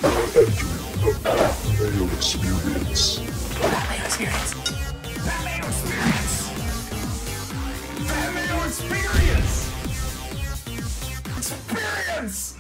The Mayo Experience. Mayo Experience. Mayo Experience. Mayo Experience. Experience.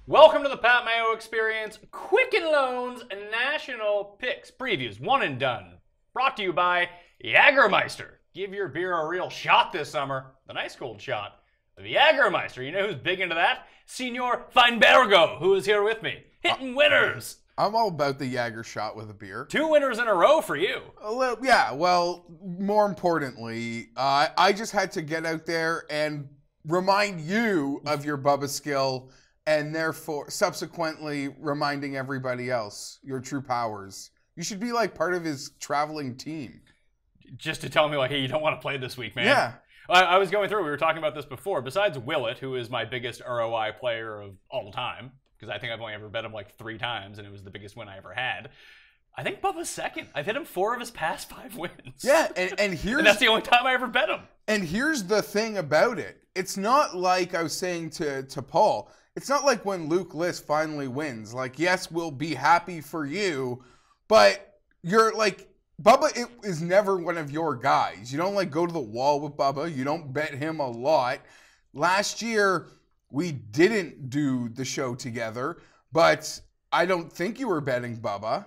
Welcome to the Pat Mayo Experience Quicken Loans National Picks Previews. One and done. Brought to you by Jägermeister. Give your beer a real shot this summer. The nice cold shot of Jägermeister. You know who's big into that? Senor Fienbergo, who is here with me. Hitting winners. I'm all about the Jäger shot with a beer. 2 winners in a row for you. Well, more importantly, I just had to get out there and remind you of your Bubba skill, and therefore subsequently reminding everybody else your true powers. You should be like part of his traveling team. Just to tell me, like, hey, you don't want to play this week, man. Yeah. I was going through, we were talking about this before. Besides Willett, who is my biggest ROI player of all time, because I think I've only ever bet him like 3 times, and it was the biggest win I ever had. I think Bubba's second. I've hit him 4 of his past 5 wins. Yeah, and here's... and that's the only time I ever bet him. And here's the thing about it. It's not like I was saying to Paul, it's not like when Luke List finally wins. Like, yes, we'll be happy for you, but you're like... Bubba is never one of your guys. You don't like go to the wall with Bubba. You don't bet him a lot. Last year, we didn't do the show together, but I don't think you were betting Bubba.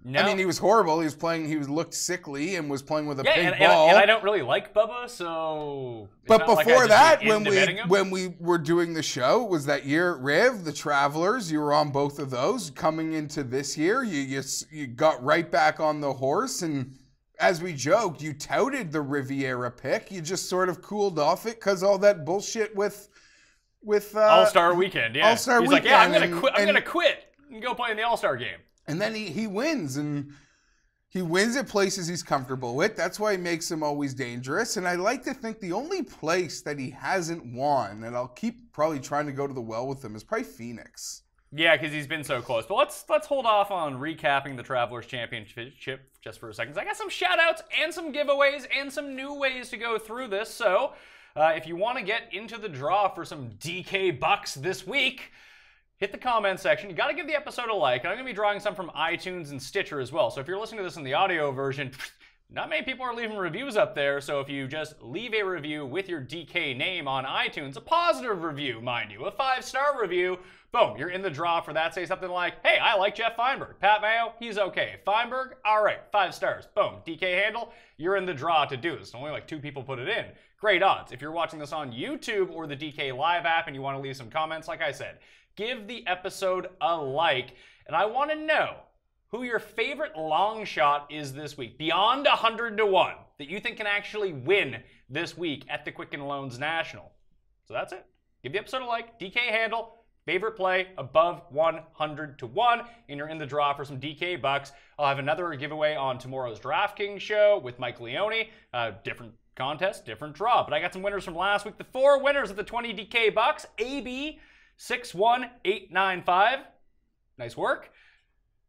No. I mean, he was horrible. He looked sickly and was playing with a pink ball. And I don't really like Bubba, so... But before that, when we were doing the show, was that year at Riv, the Travelers, you were on both of those. Coming into this year, you got right back on the horse, and as we joked, you touted the Riviera pick. You just sort of cooled off it because all that bullshit with All-Star Weekend, yeah. All-Star He's Weekend. Like, yeah, I'm gonna quit and go play in the All-Star game. And then he wins, and he wins at places he's comfortable with. That's why he makes him always dangerous. And I like to think the only place that he hasn't won, and I'll keep probably trying to go to the well with him, is probably Phoenix. Yeah, because he's been so close. But let's hold off on recapping the Travelers Championship just for a second. I got some shout-outs and some giveaways and some new ways to go through this. So if you want to get into the draw for some DK bucks this week, hit the comment section. You got to give the episode a like. And I'm going to be drawing some from iTunes and Stitcher as well. So if you're listening to this in the audio version, not many people are leaving reviews up there. So if you just leave a review with your DK name on iTunes, a positive review, mind you, a 5-star review, boom, you're in the draw for that. Say something like, hey, I like Geoff Fienberg. Pat Mayo, he's okay. Fienberg, all right, 5 stars. Boom, DK handle, you're in the draw to do this. Only like 2 people put it in. Great odds. If you're watching this on YouTube or the DK Live app and you want to leave some comments, like I said, give the episode a like, and I want to know who your favorite long shot is this week, beyond 100 to 1, that you think can actually win this week at the Quicken Loans National. So that's it. Give the episode a like, DK handle, favorite play above 100 to 1, and you're in the draw for some DK bucks. I'll have another giveaway on tomorrow's DraftKings show with Mike Leone. Different contest, different draw. But I got some winners from last week. The 4 winners of the 20 DK bucks, AB 61895. Nice work.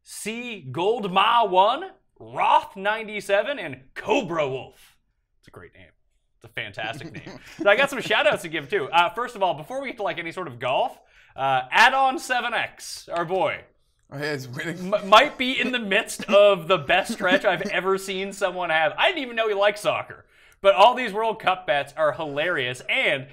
C Gold Ma 1, Roth 97, and Cobra Wolf. It's a great name. It's a fantastic name. So I got some shout outs to give too. First of all, before we get to like any sort of golf, Add-on 7X, our boy, might be in the midst of the best stretch I've ever seen someone have. I didn't even know he liked soccer, but all these World Cup bets are hilarious. And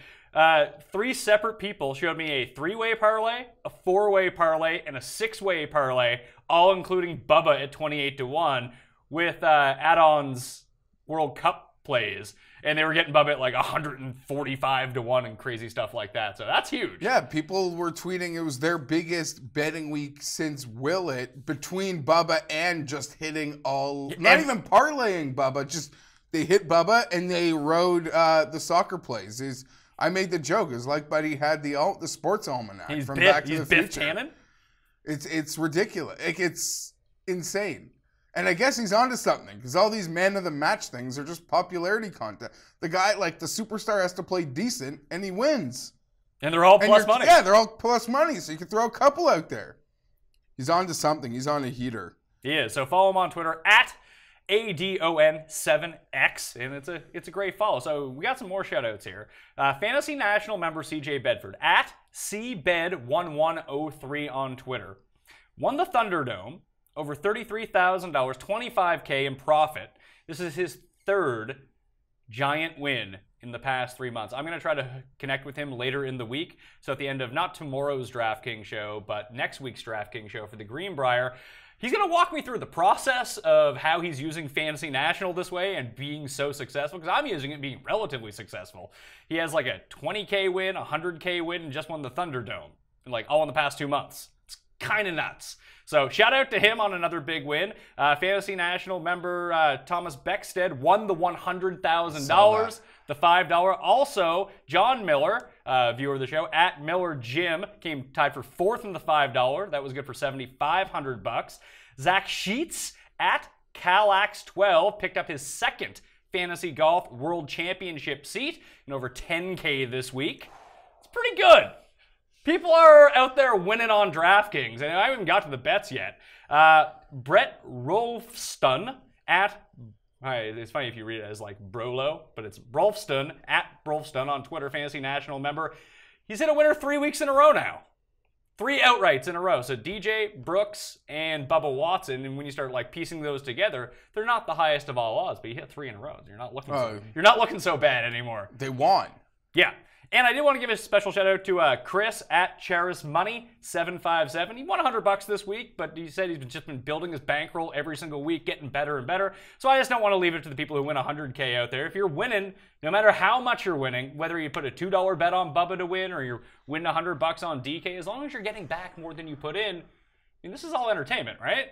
3 separate people showed me a 3-way parlay, a 4-way parlay, and a 6-way parlay, all including Bubba at 28 to 1 with Add-on's World Cup plays. And they were getting Bubba at like 145 to 1 and crazy stuff like that. So that's huge. Yeah, people were tweeting it was their biggest betting week since Willett, between Bubba and just hitting all, not even parlaying Bubba, just they hit Bubba and they rode the soccer plays. I made the joke. It was like Buddy had the sports almanac from Back to the Future. Biff Tannen? It's ridiculous. It's insane. And I guess he's onto something, because all these man of the match things are just popularity content. The guy, like the superstar, has to play decent, and he wins. And they're all plus money. Yeah, they're all plus money, so you can throw a couple out there. He's onto something. He's on a heater. He is. So follow him on Twitter at ADON7X, and it's a great follow. So we got some more shout-outs here. Fantasy National member CJ Bedford at CBed1103 on Twitter. won the Thunderdome, over $33,000, $25K in profit. This is his third giant win in the past 3 months. I'm going to try to connect with him later in the week. So at the end of not tomorrow's DraftKings show, but next week's DraftKings show for the Greenbrier, he's going to walk me through the process of how he's using Fantasy National this way and being so successful, because I'm using it being relatively successful. He has like a 20K win, 100K win, and just won the Thunderdome, like all in the past 2 months. It's kind of nuts. So shout out to him on another big win. Fantasy National member Thomas Beckstead won the $100,000, the $5. Also, John Miller, viewer of the show, at Miller Jim, came tied for fourth in the $5. That was good for $7,500. Zach Sheets at Calax12 picked up his second Fantasy Golf World Championship seat and over 10K this week. It's pretty good. People are out there winning on DraftKings, and I haven't got to the bets yet. Brett Rolfston at, it's funny if you read it as like Brolo, but it's Rolfston, at Rolfston on Twitter, Fantasy National member. He's hit a winner 3 weeks in a row now. 3 outrights in a row. So DJ, Brooks, and Bubba Watson, and when you start like piecing those together, they're not the highest of all odds, but you hit 3 in a row. You're not looking so bad anymore. They won. Yeah. And I did want to give a special shout out to Chris at Charis Money 757. He won $100 this week, but he said he's just been building his bankroll every single week, getting better and better. So I just don't want to leave it to the people who win 100K out there. If you're winning, no matter how much you're winning, whether you put a $2 bet on Bubba to win or you're winning $100 on DK, as long as you're getting back more than you put in, I mean, this is all entertainment, right?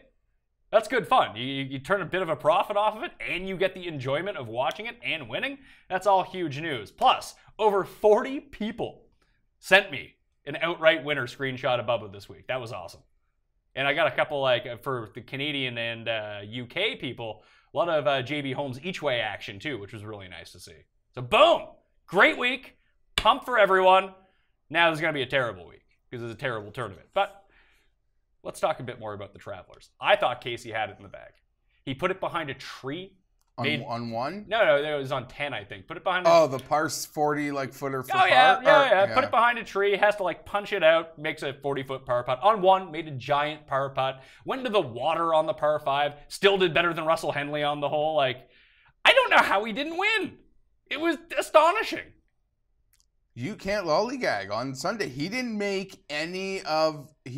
That's good fun. You turn a bit of a profit off of it, and you get the enjoyment of watching it and winning. That's all huge news. Plus, over 40 people sent me an outright winner screenshot of Bubba this week. That was awesome. And I got a couple, like, for the Canadian and UK people, a lot of JB Holmes each way action, too, which was really nice to see. So, boom! Great week. Pump for everyone. Now there's going to be a terrible week because it's a terrible tournament. But let's talk a bit more about the Travelers. I thought Casey had it in the bag. He put it behind a tree. On one? No, it was on 10, I think. Put it behind the par 40, like, footer for par? Yeah. Put it behind a tree. Has to, like, punch it out. Makes a 40-foot par putt. On one, made a giant par putt. Went into the water on the par 5. Still did better than Russell Henley on the hole. Like, I don't know how he didn't win. It was astonishing. You can't lollygag. On Sunday, he didn't he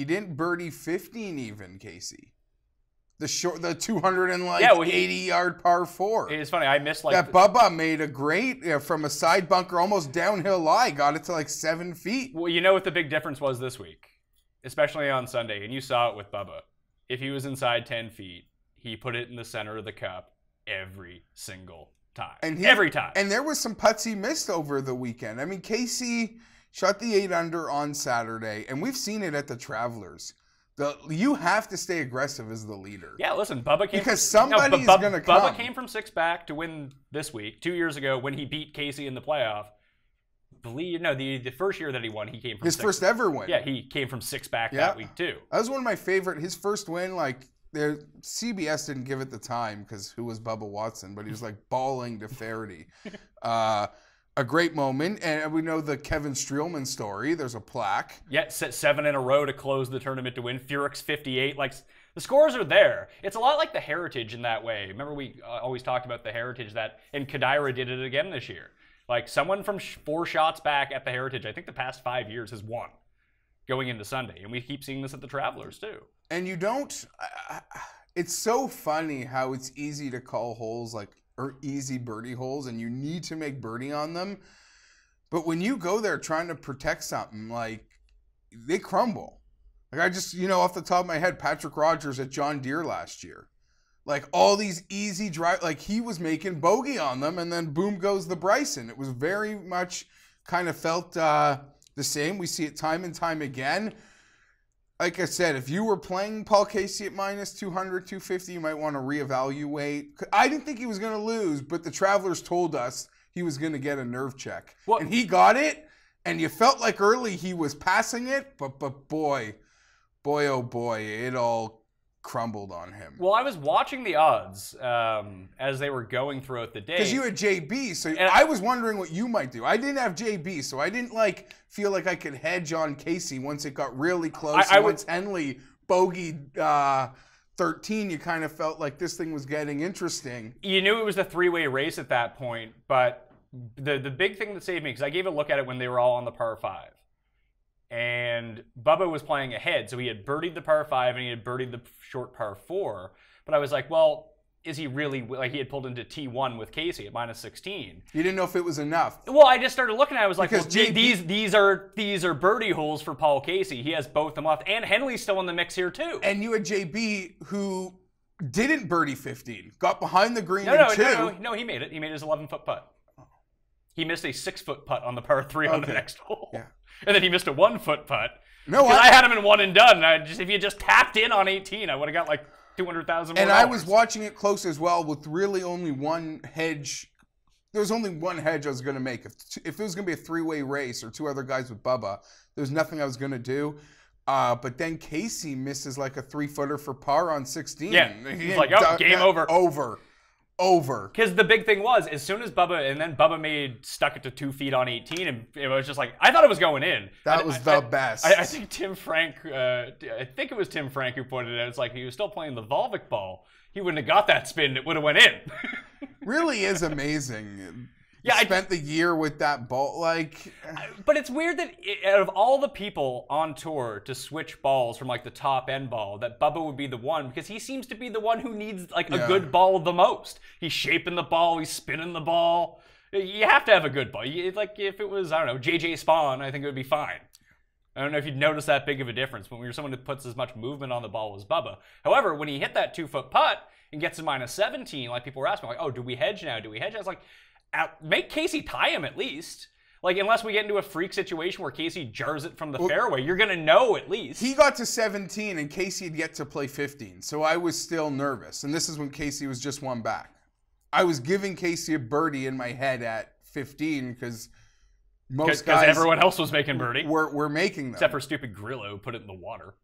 didn't birdie 15 even, Casey. The 280-yard par 4. It's funny, I missed like... That Bubba made a great, from a side bunker, almost downhill lie, got it to like 7 feet. Well, you know what the big difference was this week? Especially on Sunday, and you saw it with Bubba. If he was inside 10 feet, he put it in the center of the cup every single time. Every time. And there was some putts he missed over the weekend. I mean, Casey shot the 8 under on Saturday, and we've seen it at the Travelers. You have to stay aggressive as the leader. Yeah, listen, Bubba came... Because somebody's going to come. Bubba came from 6 back to win this week. 2 years ago when he beat Casey in the playoff. The first year that he won, he came from his 6. First ever win. Yeah, he came from 6 back that week, too. That was one of my favorite... His first win, like... CBS didn't give it the time because who was Bubba Watson, but he was like bawling to Faraday. A great moment, and we know the Kevin Streelman story. There's a plaque. Yeah, set 7 in a row to close the tournament to win. Furyk 58. Like, the scores are there. It's a lot like the Heritage in that way. Remember we always talked about the Heritage and Kadira did it again this year. Like, someone from 4 shots back at the Heritage, I think the past 5 years, has won going into Sunday. And we keep seeing this at the Travelers, too. And you don't... it's so funny how it's easy to call holes or easy birdie holes, and you need to make birdie on them. But when you go there trying to protect something, like, they crumble. Like, I just, off the top of my head, Patrick Rogers at John Deere last year. Like, all these easy drive, like, he was making bogey on them, and then boom goes the Bryson. It was very much kind of felt the same. We see it time and time again. Like I said, if you were playing Paul Casey at minus 200, 250, you might want to reevaluate. I didn't think he was going to lose, but the Travelers told us he was going to get a nerve check. Well, and he got it, and you felt like early he was passing it, but boy, oh boy, it all crumbled on him. Well, I was watching the odds as they were going throughout the day. Because you had JB, so I was wondering what you might do. I didn't have JB, so I didn't feel like I could hedge on Casey once it got really close. Once Henley bogey 13, you kind of felt like this thing was getting interesting. You knew it was a three-way race at that point, but the big thing that saved me, because I gave a look at it when they were all on the par 5. And Bubba was playing ahead, so he had birdied the par 5 and he had birdied the short par 4. But I was like, well, is he really, like, he had pulled into T1 with Casey at -16. You didn't know if it was enough. Well, I just started looking at it. I was like, Because well, JB these are birdie holes for Paul Casey. He has both them left, and Henley's still in the mix here too. And you had JB who didn't birdie 15, got behind the green in 2. No, he made it. He made his 11-foot putt. He missed a 6-foot putt on the par 3 on the next hole. Yeah. And then he missed a 1-foot putt. No, I had him in 1 and done. If you just tapped in on 18, I would have got like 200,000 more. And I was watching it close as well with really only one hedge. There was only one hedge I was going to make. If it was going to be a 3-way race or 2 other guys with Bubba, there's nothing I was going to do. But then Casey misses like a 3-footer for par on 16. Yeah, he's like, oh, game over. Over. Because the big thing was, as soon as Bubba stuck it to 2 feet on 18, and it was just like, I thought it was going in. That was the best. I think I think it was Tim Frank who pointed it out. It's like, he was still playing the Volvic ball. He wouldn't have got that spin. It would have went in. Really is amazing. Yeah, spent the year with that ball. But it's weird that out of all the people on tour to switch balls from like the top end ball, that Bubba would be the one, because he seems to be the one who needs like a good ball the most. He's shaping the ball, he's spinning the ball. You have to have a good ball. Like if it was, I don't know, JJ Spawn, I think it would be fine. I don't know if you'd notice that big of a difference when you're someone who puts as much movement on the ball as Bubba. However, when he hit that 2-foot putt and gets to -17, like people were asking, like, oh, do we hedge now? Do we hedge? I was like, make Casey tie him at least. Like, unless we get into a freak situation where Casey jars it from the fairway, you're going to know at least. He got to 17 and Casey had yet to play 15, so I was still nervous. And this is when Casey was just 1 back. I was giving Casey a birdie in my head at 15 because most guys... Because everyone else was making birdie. Were making them. Except for stupid Grillo who put it in the water.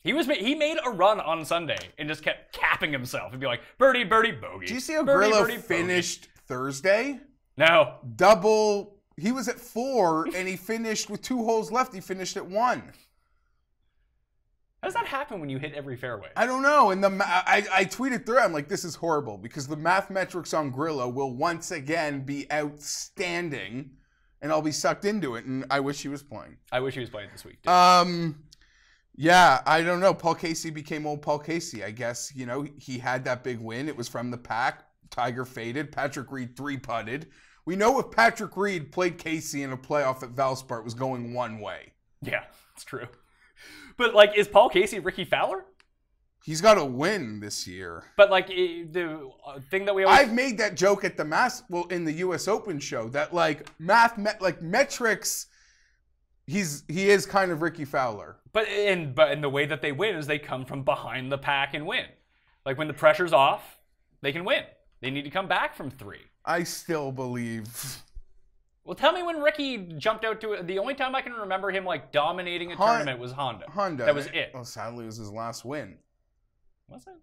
He made a run on Sunday and just kept capping himself. He'd be like, birdie, birdie, bogey. Do you see how birdie, Grillo birdie, finished Thursday? No. Double. He was at 4 and he finished with 2 holes left. He finished at 1. How does that happen when you hit every fairway? I don't know. And I tweeted through. I'm like, this is horrible because the math metrics on Grillo will once again be outstanding, and I'll be sucked into it. And I wish he was playing. I wish he was playing this week, too. Yeah, I don't know. Paul Casey became old Paul Casey. I guess, he had that big win. It was from the pack. Tiger faded. Patrick Reed 3-putted. We know if Patrick Reed played Casey in a playoff at Valspar, it was going one way. Yeah, it's true. But, like, is Paul Casey Ricky Fowler? He's got to win this year. But, like, the thing that we always... I've made that joke at in the U.S. Open show that, like, metrics... He is kind of Ricky Fowler. But in the way that they win is they come from behind the pack and win. Like when the pressure's off, they can win. They need to come back from 3. I still believe. Well, tell me when Ricky jumped out to it. The only time I can remember him like dominating a tournament was Honda. That was it. Oh, sadly, it was his last win. Was it?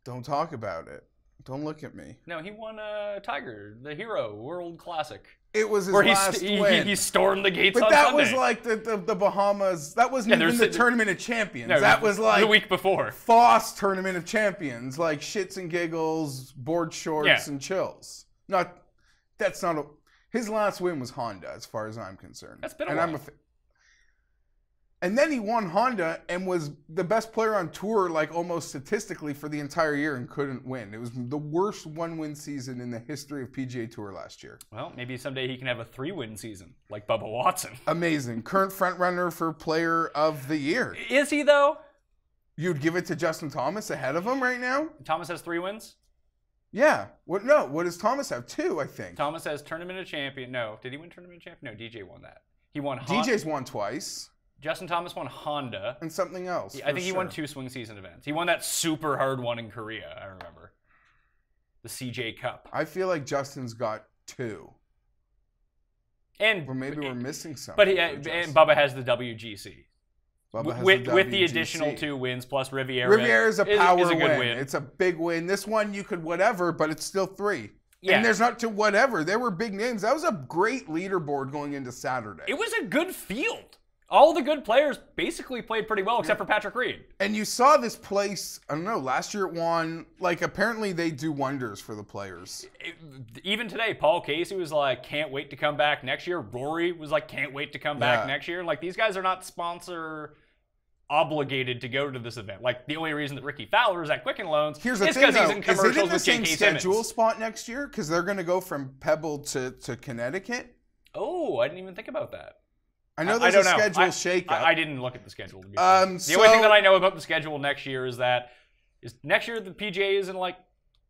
Don't talk about it. Don't look at me. No, he won Tiger, the Hero World Classic. It was his last win. He stormed the gates on But that Sunday. was like the Bahamas. That wasn't even the Tournament of Champions. No, that was like the week before. Foss Tournament of Champions, like shits and giggles, board shorts and chills. His last win was Honda, as far as I'm concerned. That's been a while. And then he won Honda and was the best player on tour, like almost statistically, for the entire year and couldn't win. It was the worst 1-win season in the history of PGA Tour last year. Well, maybe someday he can have a 3-win season, like Bubba Watson. Amazing. Current frontrunner for Player of the Year. Is he, though? You'd give it to Justin Thomas ahead of him right now? Thomas has 3 wins? Yeah. What does Thomas have? 2, I think. Thomas has Tournament of Champion. No. Did he win Tournament of Champion? No, DJ won that. He won DJ's won twice. Justin Thomas won Honda. And something else. I think he won 2 swing season events. He won that super hard one in Korea, I remember. The CJ Cup. I feel like Justin's got 2. Or maybe we're missing something. But and Bubba has the WGC. With the additional 2 wins plus Riviera. Riviera's a power is a good win. It's a big win. This one you could whatever, but it's still 3. Yeah. And there's not to whatever. There were big names. That was a great leaderboard going into Saturday. It was a good field. All the good players basically played pretty well, except for Patrick Reed. And you saw this place, I don't know, last year it won. Like, apparently they do wonders for the players. Even today, Paul Casey was like, can't wait to come back next year. Rory was like, can't wait to come back next year. Like, these guys are not sponsor obligated to go to this event. Like, the only reason that Ricky Fowler is at Quicken Loans is because he's in commercials with J.K. Simmons. Schedule spot next year? Because they're going to go from Pebble to Connecticut? Oh, I didn't even think about that. I know there's a schedule shakeup. I didn't look at the schedule. The only thing that I know about the schedule next year is that next year the PGA is in like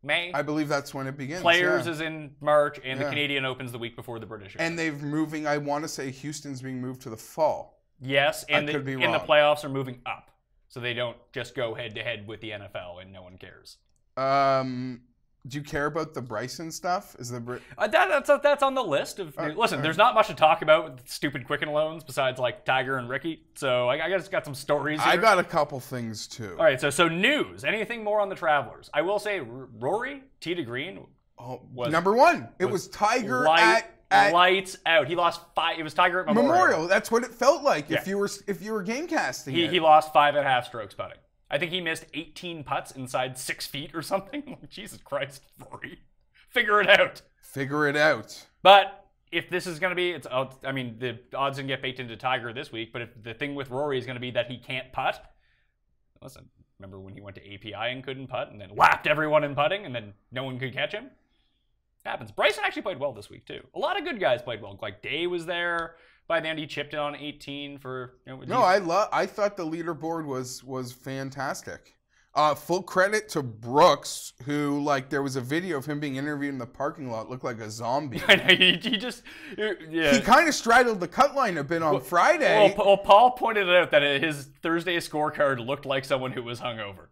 May. I believe that's when it begins. Players is in March, and the Canadian Open's the week before the British Open. And they're moving. I want to say Houston's being moved to the fall. Yes, and the playoffs are moving up, so they don't just go head to head with the NFL, and no one cares. Do you care about the Bryson stuff? Is the that's on the list of. Listen, there's not much to talk about with stupid Quicken Loans besides like Tiger and Ricky. So I just got some stories here. I got a couple things too. All right, so news. Anything more on the Travelers? I will say Rory Tee to Green was number one. It was Tiger at lights out. He lost 5. It was Tiger at Memorial. That's what it felt like if you were game casting. He lost 5.5 strokes putting. I think he missed 18 putts inside 6 feet or something. Jesus Christ, Rory. Figure it out. Figure it out. But if this is going to be, the odds didn't get baked into Tiger this week, but if the thing with Rory is going to be that he can't putt, listen, remember when he went to API and couldn't putt and then lapped everyone in putting and then no one could catch him? Happens. Bryson actually played well this week, too. A lot of good guys played well. Like, Day was there. By the end, he chipped in on 18 for. I thought the leaderboard was fantastic. Full credit to Brooks, who there was a video of him being interviewed in the parking lot, looked like a zombie. I know, he just He kind of straddled the cut line a bit on Friday. Well, Paul pointed out that his Thursday scorecard looked like someone who was hungover,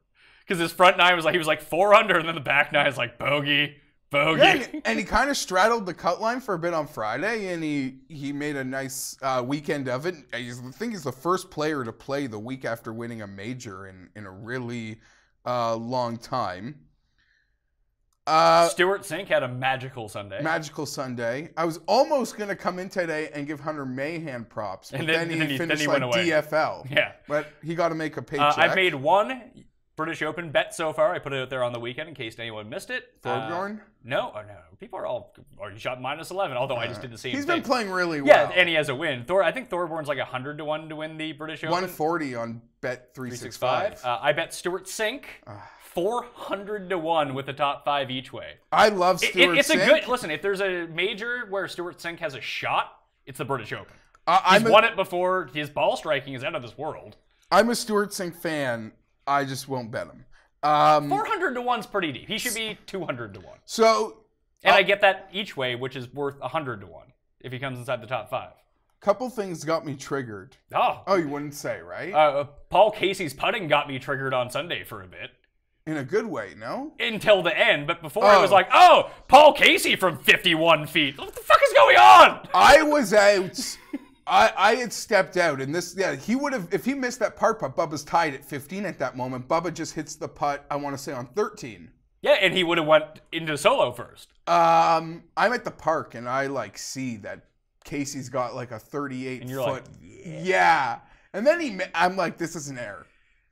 because his front nine was he was like 4 under, and then the back nine is like bogey. Yeah, and he kind of straddled the cut line for a bit on Friday, and he made a nice weekend of it. I think he's the first player to play the week after winning a major in a really long time. Stuart Sink had a magical Sunday. I was almost going to come in today and give Hunter Mahan props, but then he finished went away. DFL. Yeah. But he got to make a paycheck. I've made one British Open bet so far. I put it out there on the weekend in case anyone missed it. Thorbjorn? No. People are all already shot -11, although I just did the same thing. He's been playing really well. Yeah, and he has a win. I think Thorbjorn's like 100 to 1 to win the British Open. 140 on Bet 365. I bet Stuart Sink 400 to 1 with the top 5 each way. I love Stuart Sink. Listen, if there's a major where Stuart Sink has a shot, it's the British Open. He's won it before. His ball striking is out of this world. I'm a Stuart Sink fan. I just won't bet him. 400 to 1's pretty deep. He should be 200 to 1. So, and I get that each way, which is worth 100 to 1 if he comes inside the top 5. Couple things got me triggered. Oh, you wouldn't say, right? Paul Casey's putting got me triggered on Sunday for a bit. In a good way, no? Until the end, but before it was like, oh, Paul Casey from 51 feet. What the fuck is going on? I was out. I had stepped out, and he would have, if he missed that par putt, Bubba's tied at 15 at that moment. Bubba just hits the putt, I want to say, on 13. Yeah, and he would have went into solo first. I'm at the park, and I see that Casey's got a 38 and you're foot. Like, yeah. And then I'm like, this is an error.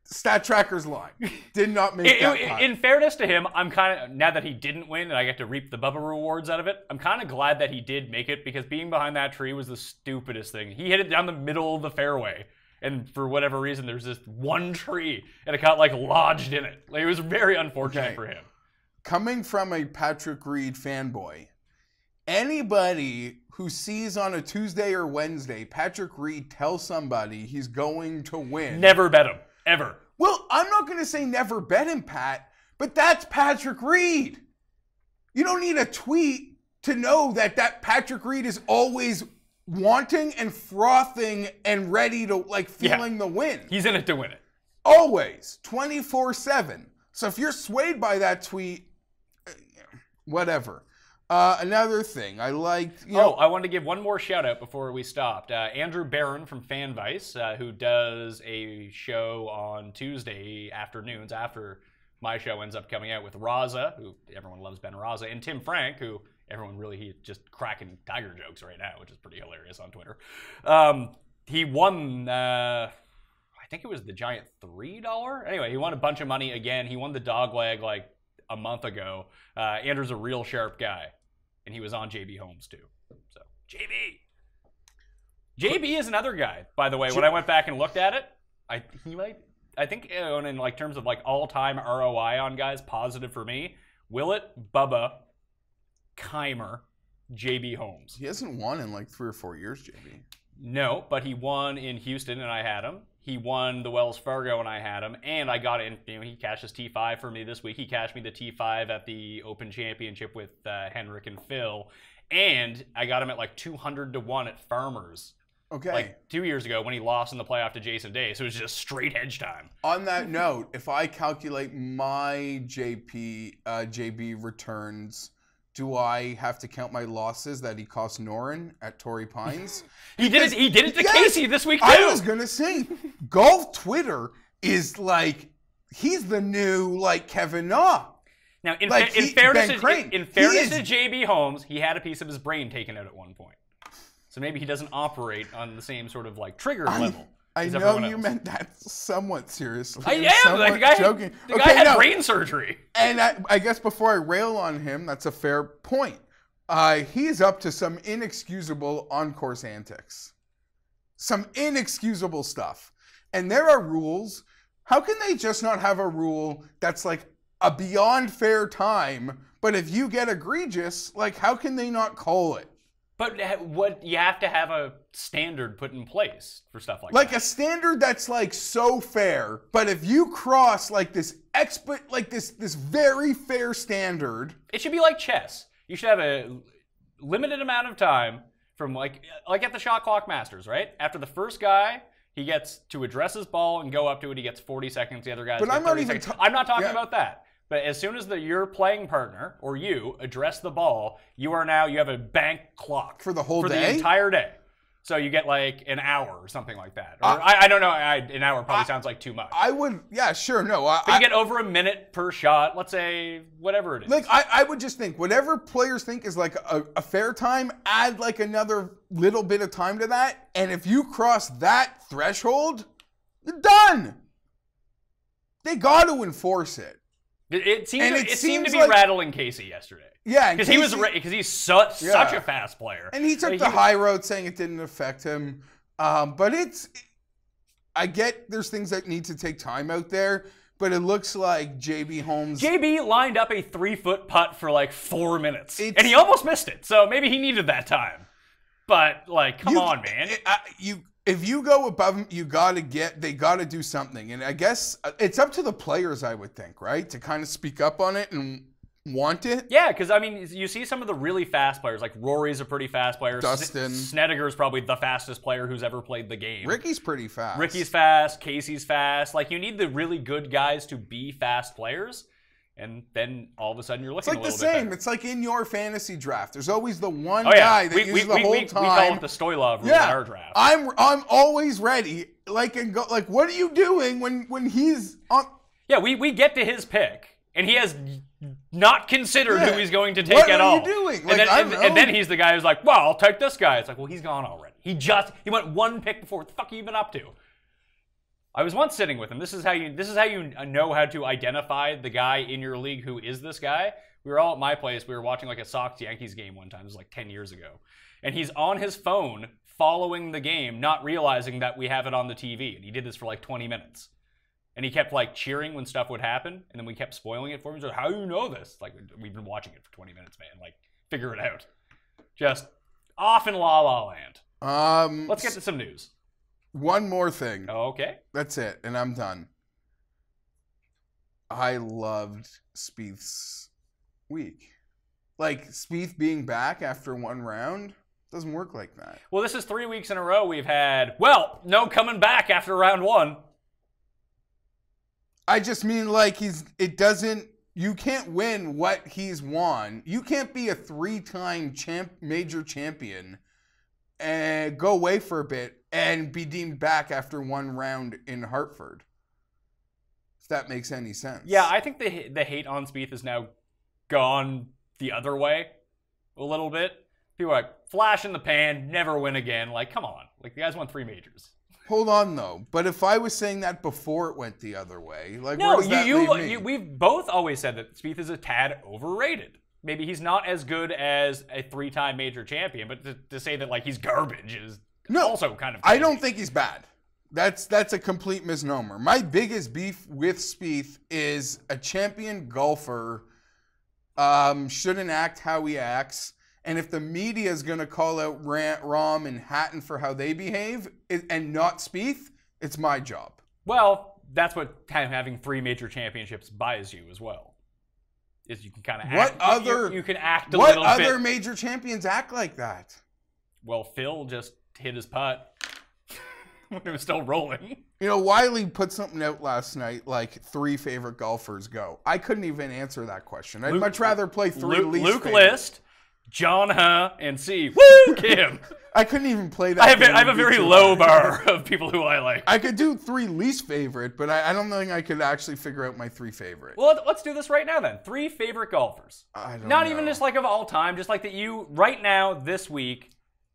Stat Tracker's line. Did not make that putt. In fairness to him, I'm kind of, now that he didn't win and I get to reap the Bubba rewards out of it, I'm kind of glad that he did make it, because being behind that tree was the stupidest thing. He hit it down the middle of the fairway, and for whatever reason, there's this one tree, and it got lodged in it. It was very unfortunate for him. Coming from a Patrick Reed fanboy, anybody who sees on a Tuesday or Wednesday Patrick Reed tell somebody he's going to win. Never bet him. Ever. Well, I'm not going to say never bet him, Pat, but that's Patrick Reed. You don't need a tweet to know that Patrick Reed is always wanting and frothing and ready to, feeling the win. He's in it to win it. Always. 24/7. So if you're swayed by that tweet, whatever. Another thing, I liked... I wanted to give one more shout out before we stopped. Andrew Barron from FanVice, who does a show on Tuesday afternoons after my show ends up coming out with Raza, who everyone loves Ben Raza, and Tim Frank, who everyone really, he's just cracking Tiger jokes right now, which is pretty hilarious on Twitter. he won, I think it was the giant $3. Anyway, he won a bunch of money again. He won the dog leg like a month ago. Andrew's a real sharp guy, and he was on JB Holmes too. So JB is another guy, by the way. When I went back and looked at it, I think in like terms of like all-time ROI on guys, positive for me, Willett, Bubba, Keimer, JB Holmes. He hasn't won in like 3 or 4 years, JB. No, but he won in Houston, and I had him. He won the Wells Fargo, and I had him. And I got in, he cashed his T5 for me this week. He cashed me the T5 at the Open Championship with Henrik and Phil. And I got him at like 200 to 1 at Farmers. Okay. Like 2 years ago when he lost in the playoff to Jason Day. So it was just straight hedge time. On that note, if I calculate my JB returns, do I have to count my losses that he cost Norin at Torrey Pines? He did it to Yes! Casey this week too. I was gonna say, golf Twitter is like, he's the new like Kevin Na. Now, in Like, fairness Ben to Crane, to JB Holmes, he had a piece of his brain taken out at one point. So maybe he doesn't operate on the same sort of like trigger level. I as know everyone you else. meant that somewhat seriously. I and am. somewhat Like, the guy, joking. the guy had no. brain surgery. And I guess before I rail on him, that's a fair point. He's up to some inexcusable on-course antics. Some inexcusable stuff. And there are rules. How can they just not have a rule that's like a beyond fair time, but if you get egregious, like how can they not call it? But what you have to have a standard put in place for stuff like that. Like a standard that's like so fair, but if you cross like this this very fair standard, it should be like chess. You should have a limited amount of time from like at the Shot Clock Masters, right? After the first guy, he gets to address his ball and go up to it. He gets 40 seconds. The other guys But get I'm not 30 even seconds. I'm not talking yeah. about that. But as soon as your playing partner or you address the ball, you have a bank clock For the whole for day? the entire day. So you get like an hour or something like that. Or I don't know. An hour probably sounds like too much. I would, yeah, sure, no. But you get over a minute per shot. Let's say whatever it is. Like I would just think whatever players think is like a fair time, add like another little bit of time to that, and if you cross that threshold, you're done. They got to enforce it. It seemed to be like, rattling Casey yesterday. Yeah, because he's such a fast player, and he took the high road, saying it didn't affect him. But I get there's things that need to take time out there, but it looks like JB Holmes. JB lined up a 3-foot putt for like 4 minutes, and he almost missed it. So maybe he needed that time. But like, come on, man. If you go above them, they gotta do something. And I guess it's up to the players, I would think, right? To kind of speak up on it and want it. Yeah, because I mean, you see some of the really fast players, like Rory's a pretty fast player. Dustin. Snedeker's probably the fastest player who's ever played the game. Ricky's pretty fast. Ricky's fast. Casey's fast. Like, you need the really good guys to be fast players. And then all of a sudden you're looking It's like a the little bit same. better. It's like in your fantasy draft. There's always the one guy that uses the whole we time. call it the Stoylov rule in our draft. I'm always ready. Like what are you doing when he's on? Yeah, we get to his pick, and he has not considered who he's going to take what at are all. you doing? And, Like, and then he's the guy who's like, well, I'll take this guy. It's like, well, he's gone already. He went one pick before. What the fuck have you been up to? I was once sitting with him. This is how you know how to identify the guy in your league who is this guy. We were all at my place. We were watching like a Sox-Yankees game one time. It was like 10 years ago. And he's on his phone following the game, not realizing that we have it on the TV. And he did this for like 20 minutes. And he kept like cheering when stuff would happen. And then we kept spoiling it for him. He's like, how do you know this? Like, we've been watching it for 20 minutes, man. Like, figure it out. Just off in La La Land. Let's get to some news. One more thing. Okay. That's it, and I'm done. I loved Spieth's week. Like, Spieth being back after one round doesn't work like that. Well, this is 3 weeks in a row we've had, no coming back after round one. I just mean, like, you can't win what he's won. You can't be a 3-time major champion and go away for a bit and be deemed back after one round in Hartford. If that makes any sense. Yeah, I think the hate on Spieth is now gone the other way a little bit. People are like, flash in the pan, never win again. Like, come on. Like, the guys won 3 majors. Hold on, though. But if I was saying that before it went the other way, like, No, where does that leave me? we've both always said that Spieth is a tad overrated. Maybe he's not as good as a 3-time major champion, but to say that, like, he's garbage is also kind of crazy. I don't think he's bad. That's a complete misnomer. My biggest beef with Spieth is a champion golfer shouldn't act how he acts. And if the media is going to call out Rahm and Hatton for how they behave and not Spieth, it's my job. Well, that's what having 3 major championships buys you as well. Is you can kind of act. You can act a little bit. What other major champions act like that? Well, Phil just hit his putt when it was still rolling. You know, Wiley put something out last night, like 3 favorite golfers go. I couldn't even answer that question. I'd much rather play 3 least Luke favorite. List, John and C. Woo, Kim. I couldn't even play that. I have a very low bar of people who I like. I could do 3 least favorite, but I don't think I could actually figure out my 3 favorite. Well, let's do this right now then. 3 favorite golfers. I don't Not know. even just like of all time, just like that you, right now, this week,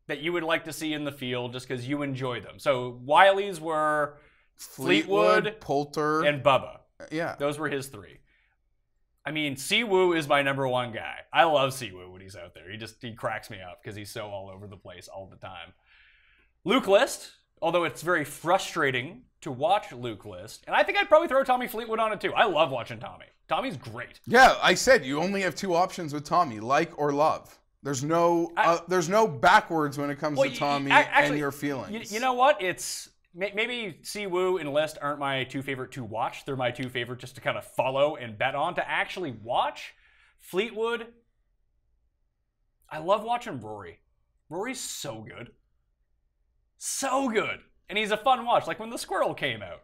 that you would like to see in the field just because you enjoy them. So Wiley's were Fleetwood, Poulter, and Bubba. Yeah. Those were his 3. I mean, Siwoo is my #1 guy. I love Siwoo when he's out there. He cracks me up because he's so all over the place all the time. Luke List, although it's very frustrating to watch Luke List, and I think I'd probably throw Tommy Fleetwood on it too. I love watching Tommy. Tommy's great. Yeah, I said you only have 2 options with Tommy, like or love. There's no backwards when it comes to Tommy and your feelings. You know what? It's maybe Siwoo and List aren't my 2 favorite to watch. They're my 2 favorite just to kind of follow and bet on. To actually watch Fleetwood, I love watching Rory. Rory's so good. So good. And he's a fun watch. Like when the squirrel came out.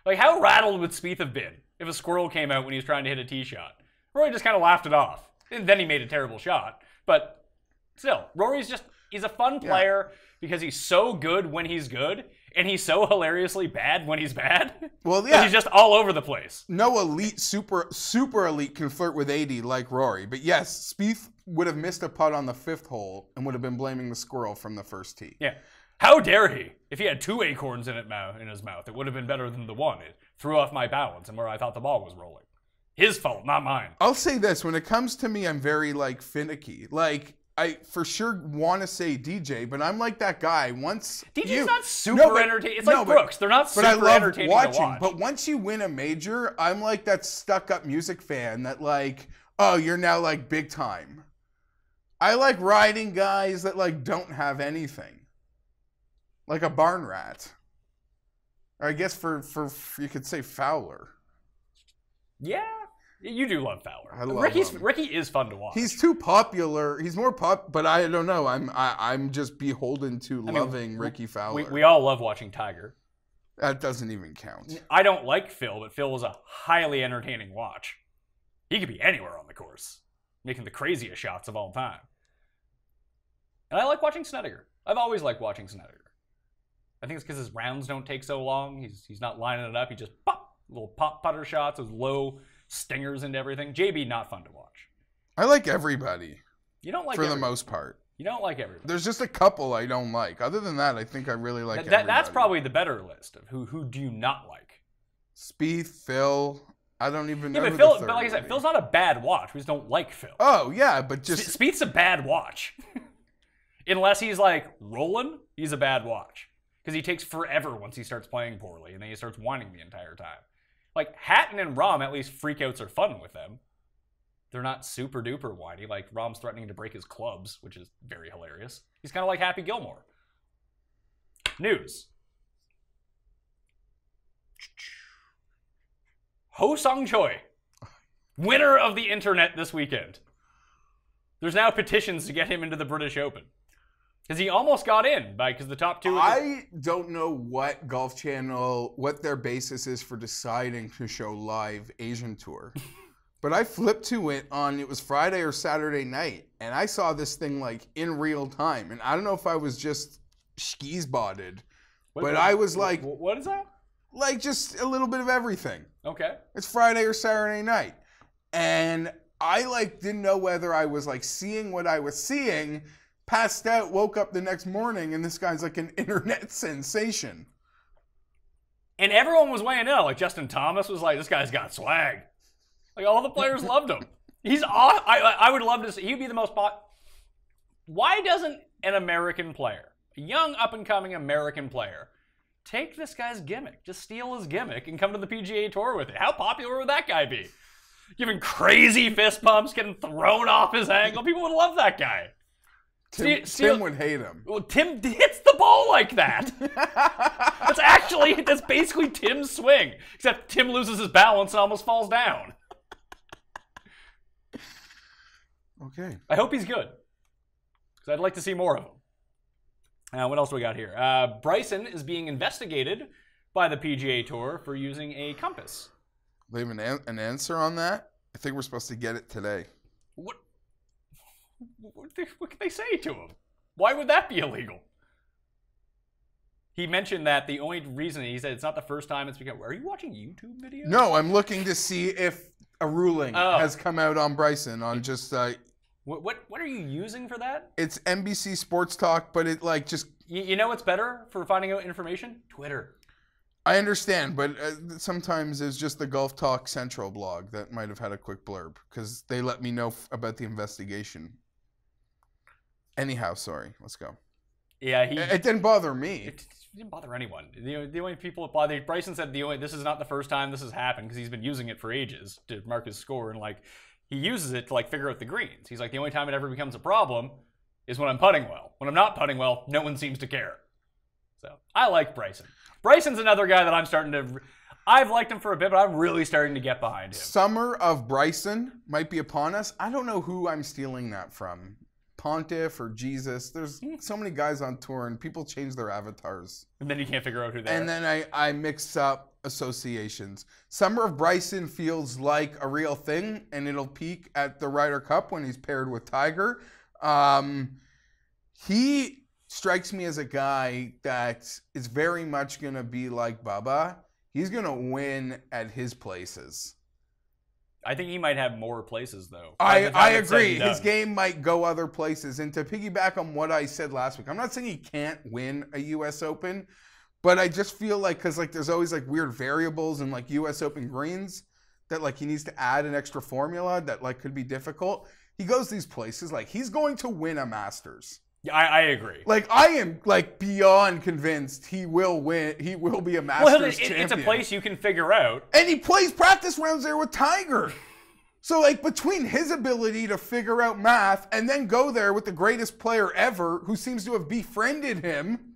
Like how rattled would Spieth have been if a squirrel came out when he was trying to hit a tee shot? Rory just kind of laughed it off. And then he made a terrible shot. But still, he's a fun player because he's so good when he's good. And he's so hilariously bad when he's bad. Well, yeah. He's just all over the place. No elite, super elite can flirt with 80 like Rory. But yes, Spieth would have missed a putt on the 5th hole and would have been blaming the squirrel from the first tee. Yeah. How dare he? If he had 2 acorns in his mouth, it would have been better than the 1. It threw off my balance and where I thought the ball was rolling. His fault, not mine. I'll say this. When it comes to me, I'm very, finicky. I for sure want to say DJ, but I'm like that guy. DJ's not super entertaining. It's like Brooks. They're not super entertaining to watch. But once you win a major, I'm like that stuck-up music fan that oh, you're now big time. I like riding guys that don't have anything. Like a barn rat. Or I guess for you could say Fowler. Yeah. You do love Fowler. I love him. Ricky is fun to watch. He's too popular. He's more but I don't know. I'm just beholden to loving Ricky Fowler. We all love watching Tiger. That doesn't even count. I don't like Phil, but Phil was a highly entertaining watch. He could be anywhere on the course, making the craziest shots of all time. And I like watching Snedeker. I've always liked watching Snedeker. I think it's because his rounds don't take so long. He's not lining it up. He just little pop putter shots with low stingers into everything. JB, not fun to watch. I like everybody. You don't like for the most part. You don't like everybody. There's just a couple I don't like. Other than that, I think I really like everybody. That's probably the better list of who do you not like. Spieth, Phil. I don't even know. But Phil, but like I said, Phil's not a bad watch. We just don't like Phil. Oh yeah, but just Spieth's a bad watch. Unless he's rolling, he's a bad watch because he takes forever once he starts playing poorly, and then he starts whining the entire time. Hatton and Rahm, at least freakouts are fun with them. They're not super duper whiny. Rahm's threatening to break his clubs, which is very hilarious. He's kind of like Happy Gilmore. News. Ho Sung Choi, winner of the internet this weekend. There's now petitions to get him into the British Open. Because he almost got in because the top 2... I don't know what Golf Channel, what their basis is for deciding to show live Asian Tour. But I flipped to it it was Friday or Saturday night, and I saw this thing in real time. And I don't know if I was just skis-botted, but I was what is that? Just a little bit of everything. Okay. It's Friday or Saturday night. And I didn't know whether I was seeing what I was seeing passed out, woke up the next morning, and this guy's like an internet sensation. And everyone was weighing in. Like, Justin Thomas was like, this guy's got swag. Like, all the players loved him. He's off. I would love to see. He'd be the most Why doesn't an American player, a young up-and-coming American player, take this guy's gimmick, just steal his gimmick, and come to the PGA Tour with it? How popular would that guy be? Giving crazy fist pumps, getting thrown off his angle. People would love that guy. Tim would hate him. Well, Tim hits the ball like that. That's basically Tim's swing. Except Tim loses his balance and almost falls down. Okay. I hope he's good. Because I'd like to see more of him. What else do we got here? Bryson is being investigated by the PGA Tour for using a compass. They have an answer on that? I think we're supposed to get it today. What can they say to him? Why would that be illegal? He mentioned that the only reason, he said it's not the first time it's become... Are you watching YouTube videos? No, I'm looking to see if a ruling has come out on Bryson on just... What are you using for that? It's NBC Sports Talk, but it like just... You know what's better for finding out information? Twitter. I understand, but sometimes it's just the Golf Talk Central blog that might have had a quick blurb because they let me know about the investigation. Anyhow, sorry. Let's go. Yeah, it didn't bother me. It didn't bother anyone. The only people it bothered... Bryson said this is not the first time this has happened because he's been using it for ages to mark his score, and like he uses it to like figure out the greens. He's like, the only time it ever becomes a problem is when I'm putting well. When I'm not putting well, no one seems to care. So I like Bryson. Bryson's another guy that I'm starting to... I've liked him for a bit, but I'm really starting to get behind him. Summer of Bryson might be upon us. I don't know who I'm stealing that from. Pontiff or Jesus. There's so many guys on tour and people change their avatars. And then you can't figure out who they are. And then I mix up associations. Summer of Bryson feels like a real thing, and it'll peak at the Ryder Cup when he's paired with Tiger. He strikes me as a guy that is very much going to be like Bubba. He's going to win at his places. I think he might have more places, though. I agree. His game might go other places. And to piggyback on what I said last week, I'm not saying he can't win a U.S. Open, but I just feel like, because like there's always like weird variables in like U.S. Open greens that like he needs to add an extra formula that like could be difficult. He goes these places, like he's going to win a Masters. Yeah, I agree. Like, I am, like, beyond convinced he will win. He will be a Masters champion. It's a place you can figure out. And he plays practice rounds there with Tiger. So, like, between his ability to figure out math and then go there with the greatest player ever who seems to have befriended him,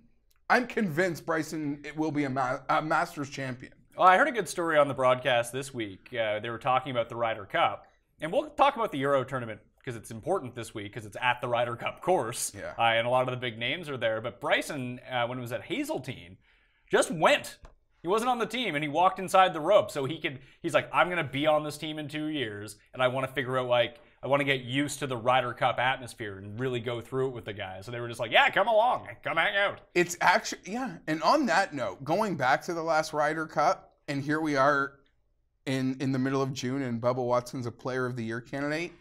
I'm convinced Bryson will be a Masters champion. Well, I heard a good story on the broadcast this week. They were talking about the Ryder Cup. And we'll talk about the Euro tournament because it's important this week because it's at the Ryder Cup course. Yeah. And a lot of the big names are there. But Bryson, when he was at Hazeltine, just went. He wasn't on the team, and he walked inside the rope. So he's like, I'm going to be on this team in 2 years, and I want to figure out, like, I want to get used to the Ryder Cup atmosphere and really go through it with the guys. So they were just like, yeah, come along. Come hang out. It's actually, yeah. And on that note, going back to the last Ryder Cup, and here we are in the middle of June, and Bubba Watson's a Player of the Year candidate.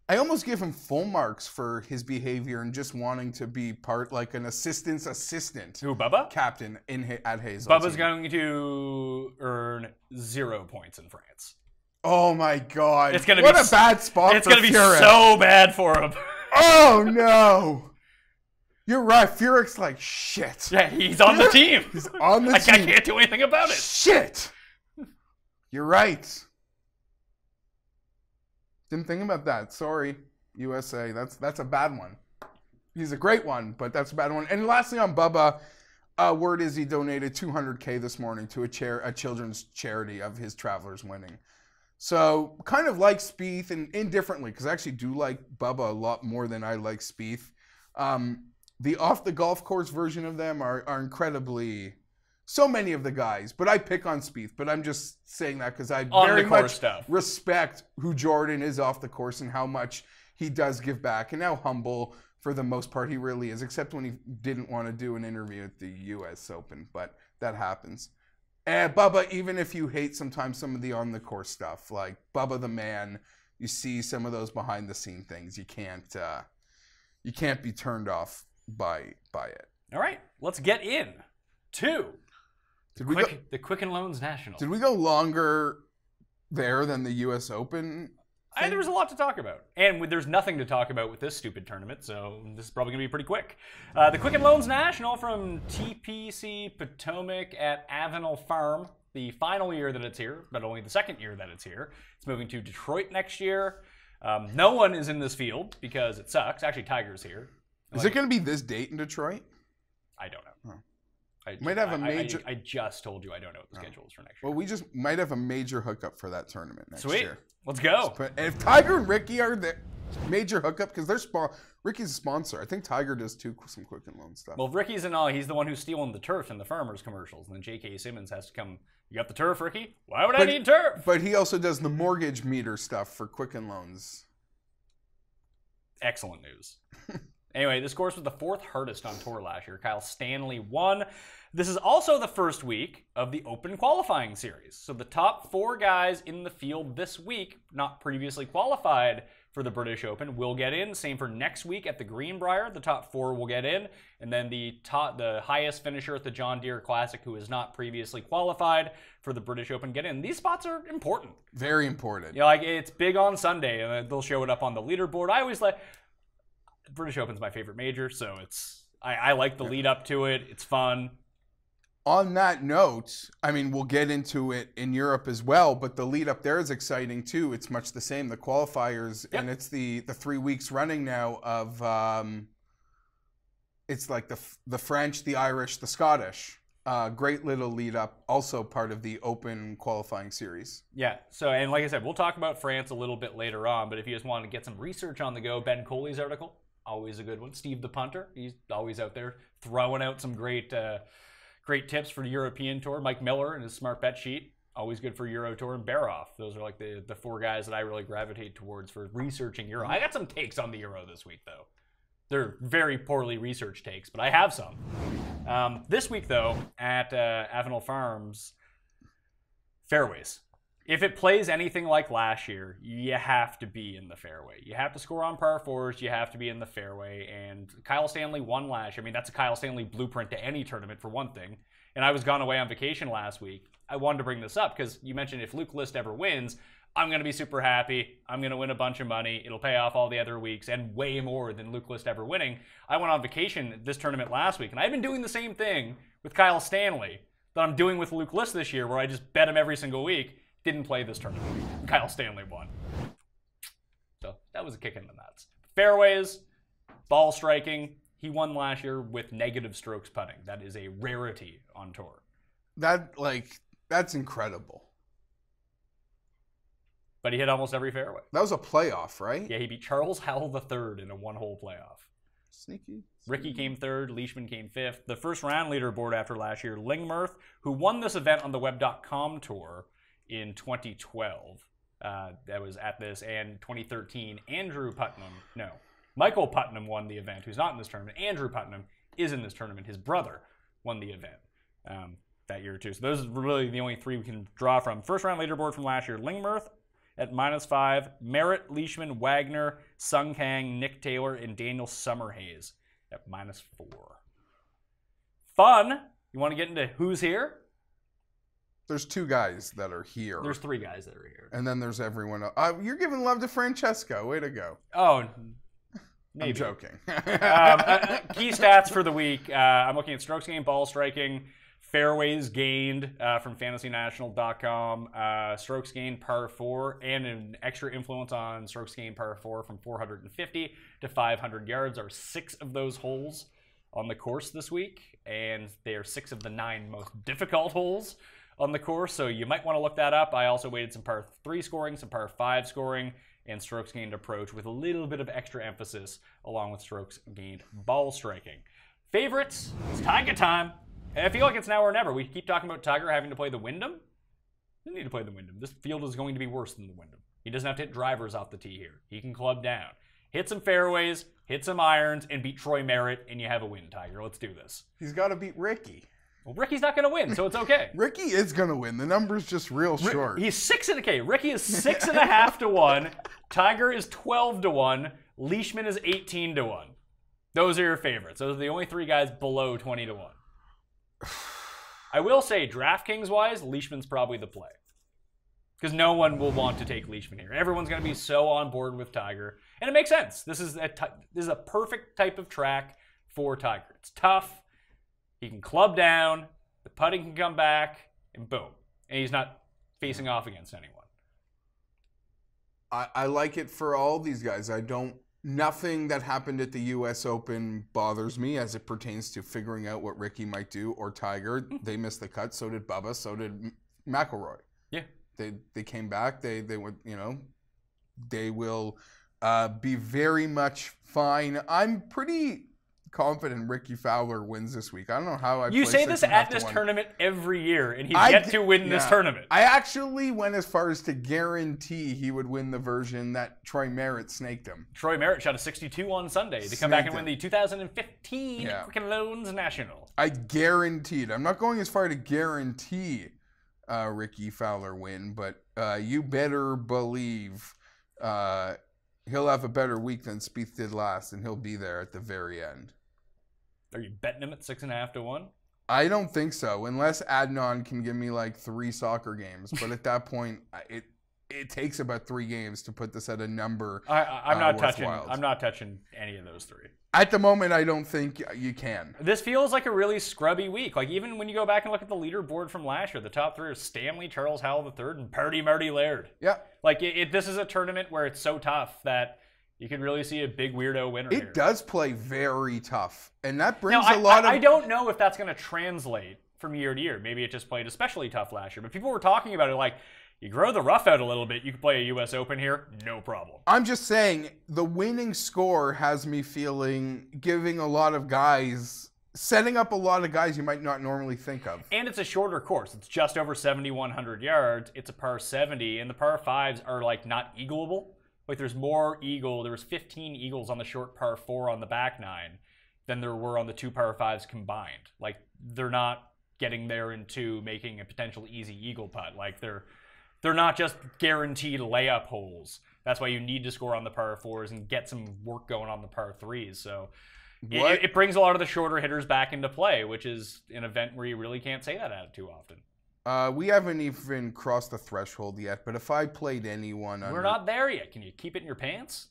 I almost give him full marks for his behavior and just wanting to be part, like an assistant. Who, Bubba? Captain at Hazel. Bubba's going to earn 0 points in France. Oh my God! It's gonna what be a bad spot. It's going to be so bad for him. Oh no! You're right. Furyk's like shit. Yeah, he's on the team. He's on the team. I can't do anything about it. Shit. You're right. Didn't think about that. Sorry, USA. That's a bad one. He's a great one, but that's a bad one. And lastly on Bubba, word is he donated $200K this morning to a children's charity of his travelers winning. So kind of like Spieth and indifferently, because I actually do like Bubba a lot more than I like Spieth. The off the golf course version of them are incredibly... So many of the guys, but I pick on Spieth. But I'm just saying that because I very much respect who Jordan is off the course and how much he does give back and how humble, for the most part, he really is, except when he didn't want to do an interview at the U.S. Open, but that happens. And Bubba, even if you hate sometimes some of the on-the-course stuff, like Bubba the man, you see some of those behind-the-scene things. You you can't be turned off by it. All right, let's get in to the Quicken Loans National. Did we go longer there than the U.S. Open? There was a lot to talk about. And there's nothing to talk about with this stupid tournament, so this is probably going to be pretty quick. The Quicken Loans National from TPC Potomac at Avenel Farm. The final year that it's here, but only the second year that it's here. It's moving to Detroit next year. No one is in this field because it sucks. Actually, Tiger's here. Is it going to be this date in Detroit? I don't know. Oh. Might have a major... I just told you I don't know what the schedule is for next year. Well, we just might have a major hookup for that tournament next year. Let's go. And if Tiger and Ricky are the major hookup, because Ricky's a sponsor. I think Tiger does some Quicken Loan stuff. Well, if Ricky's in all, he's the one who's stealing the turf in the Farmers commercials. And then J.K. Simmons has to come, you got the turf, Ricky? Why would I need turf? But he also does the mortgage meter stuff for Quicken Loans. Excellent news. Anyway, this course was the fourth hardest on tour last year. Kyle Stanley won. This is also the first week of the Open qualifying series. So the top 4 guys in the field this week, not previously qualified for the British Open, will get in. Same for next week at the Greenbrier. The top 4 will get in. And then the highest finisher at the John Deere Classic, who is not previously qualified for the British Open, get in. These spots are important. Very important. You know, like it's big on Sunday, and they'll show it up on the leaderboard. I always like... British Open's my favorite major, so I like the lead up to it. It's fun. On that note, I mean, we'll get into it in Europe as well, but the lead up there is exciting too. It's much the same, the qualifiers, and it's the 3 weeks running now of it's like the French, the Irish, the Scottish. Great little lead up, also part of the Open qualifying series. Yeah, so, and like I said, we'll talk about France a little bit later on, but if you just want to get some research on the go, Ben Coley's article, always a good one. Steve the punter, he's always out there throwing out some great tips for the European Tour. Mike Miller and his smart bet sheet, always good for Euro Tour. And Baroff, those are like the 4 guys that I really gravitate towards for researching Euro. I got some takes on the Euro this week, though. They're very poorly researched takes, but I have some. This week, though, at Avenel Farms, fairways. If it plays anything like last year, you have to be in the fairway. You have to score on par 4s. You have to be in the fairway. And Kyle Stanley won last year. I mean, that's a Kyle Stanley blueprint to any tournament, for one thing. And I was gone away on vacation last week. I wanted to bring this up because you mentioned if Luke List ever wins, I'm going to be super happy. I'm going to win a bunch of money. It'll pay off all the other weeks and way more than Luke List ever winning. I went on vacation this tournament last week, and I've been doing the same thing with Kyle Stanley that I'm doing with Luke List this year, where I just bet him every single week. Didn't play this tournament. Kyle Stanley won. So that was a kick in the nuts. Fairways, ball striking. He won last year with negative strokes putting. That is a rarity on tour. That's incredible. But he hit almost every fairway. That was a playoff, right? Yeah, he beat Charles Howell III in a 1-hole playoff. Sneaky. Ricky came 3rd, Leishman came 5th. The first round leaderboard after last year, Lingmerth, who won this event on the Web.com tour in 2012. That was at this, and 2013, Michael Putnam won the event, who's not in this tournament. Andrew Putnam is in this tournament. His brother won the event that year, too. So those are really the only 3 we can draw from. First round leaderboard from last year, Lingmerth at -5, Merritt, Leishman, Wagner, Sung Kang, Nick Taylor, and Daniel Summerhays at -4. Fun. You want to get into who's here? There's 2 guys that are here. There's 3 guys that are here. And then there's everyone else. You're giving love to Francesco. Way to go. Oh, maybe. I'm joking. Key stats for the week. I'm looking at strokes gained, ball striking, fairways gained from FantasyNational.com, strokes gained par 4, and an extra influence on strokes gained par 4 from 450 to 500 yards are 6 of those holes on the course this week, and they are 6 of the 9 most difficult holes on the course, so you might want to look that up. I also weighted some par 3 scoring, some par 5 scoring, and strokes gained approach with a little bit of extra emphasis along with strokes gained ball striking. Favorites, it's Tiger time. And I feel like it's now or never. We keep talking about Tiger having to play the Wyndham. He doesn't need to play the Wyndham. This field is going to be worse than the Wyndham. He doesn't have to hit drivers off the tee here. He can club down. Hit some fairways, hit some irons, and beat Troy Merritt, and you have a win, Tiger. Let's do this. He's got to beat Ricky. Well, Ricky's not going to win, so it's okay. Ricky is going to win. The number's just real short. He's 6-1. Ricky is 6.5 to 1. Tiger is 12 to 1. Leishman is 18 to 1. Those are your favorites. Those are the only 3 guys below 20 to 1. I will say, DraftKings-wise, Leishman's probably the play. Because no one will want to take Leishman here. Everyone's going to be so on board with Tiger. And it makes sense. This is a perfect type of track for Tiger. It's tough. He can club down. The putting can come back. And boom. And he's not facing off against anyone. I like it for all these guys. Nothing that happened at the U.S. Open bothers me as it pertains to figuring out what Ricky might do or Tiger. They missed the cut. So did Bubba. So did McIlroy. Yeah. They came back. They went, they will be very much fine. I'm pretty confident Ricky Fowler wins this week. I don't know how You say this at this tournament every year, and he's yet to win this tournament. I actually went as far as to guarantee he would win the version that Troy Merritt snaked him. Troy Merritt shot a 62 on Sunday to come back and win the 2015 Quicken Loans National. I guaranteed. I'm not going as far to guarantee Ricky Fowler win, but you better believe he'll have a better week than Spieth did last, and he'll be there at the very end. Are you betting him at 6.5 to 1? I don't think so, unless Adnan can give me like 3 soccer games. But at that point, it takes about 3 games to put this at a number. I'm not touching. I'm not touching any of those 3. At the moment, I don't think you can. This feels like a really scrubby week. Like, even when you go back and look at the leaderboard from last year, the top 3 are Stanley, Charles Howell III, and Party Marty Laird. Yeah. Like, this is a tournament where it's so tough that you could really see a big weirdo winner here. It does play very tough, and that brings a lot of... I don't know if that's going to translate from year to year. Maybe it just played especially tough last year. But people were talking about it like, you grow the rough out a little bit, you can play a U.S. Open here, no problem. I'm just saying, the winning score has me giving a lot of guys, setting up a lot of guys you might not normally think of. And it's a shorter course. It's just over 7,100 yards. It's a par 70, and the par 5s are like not eagleable. Like there's more eagle. There was 15 eagles on the short par 4 on the back 9 than there were on the 2 par 5s combined. Like they're not getting there into making a potential easy eagle putt. Like they're not just guaranteed layup holes. That's why you need to score on the par 4s and get some work going on the par 3s. So it brings a lot of the shorter hitters back into play, which is an event where you really can't say that at too often. We haven't even crossed the threshold yet, but if I played anyone... We're not there yet. Can you keep it in your pants?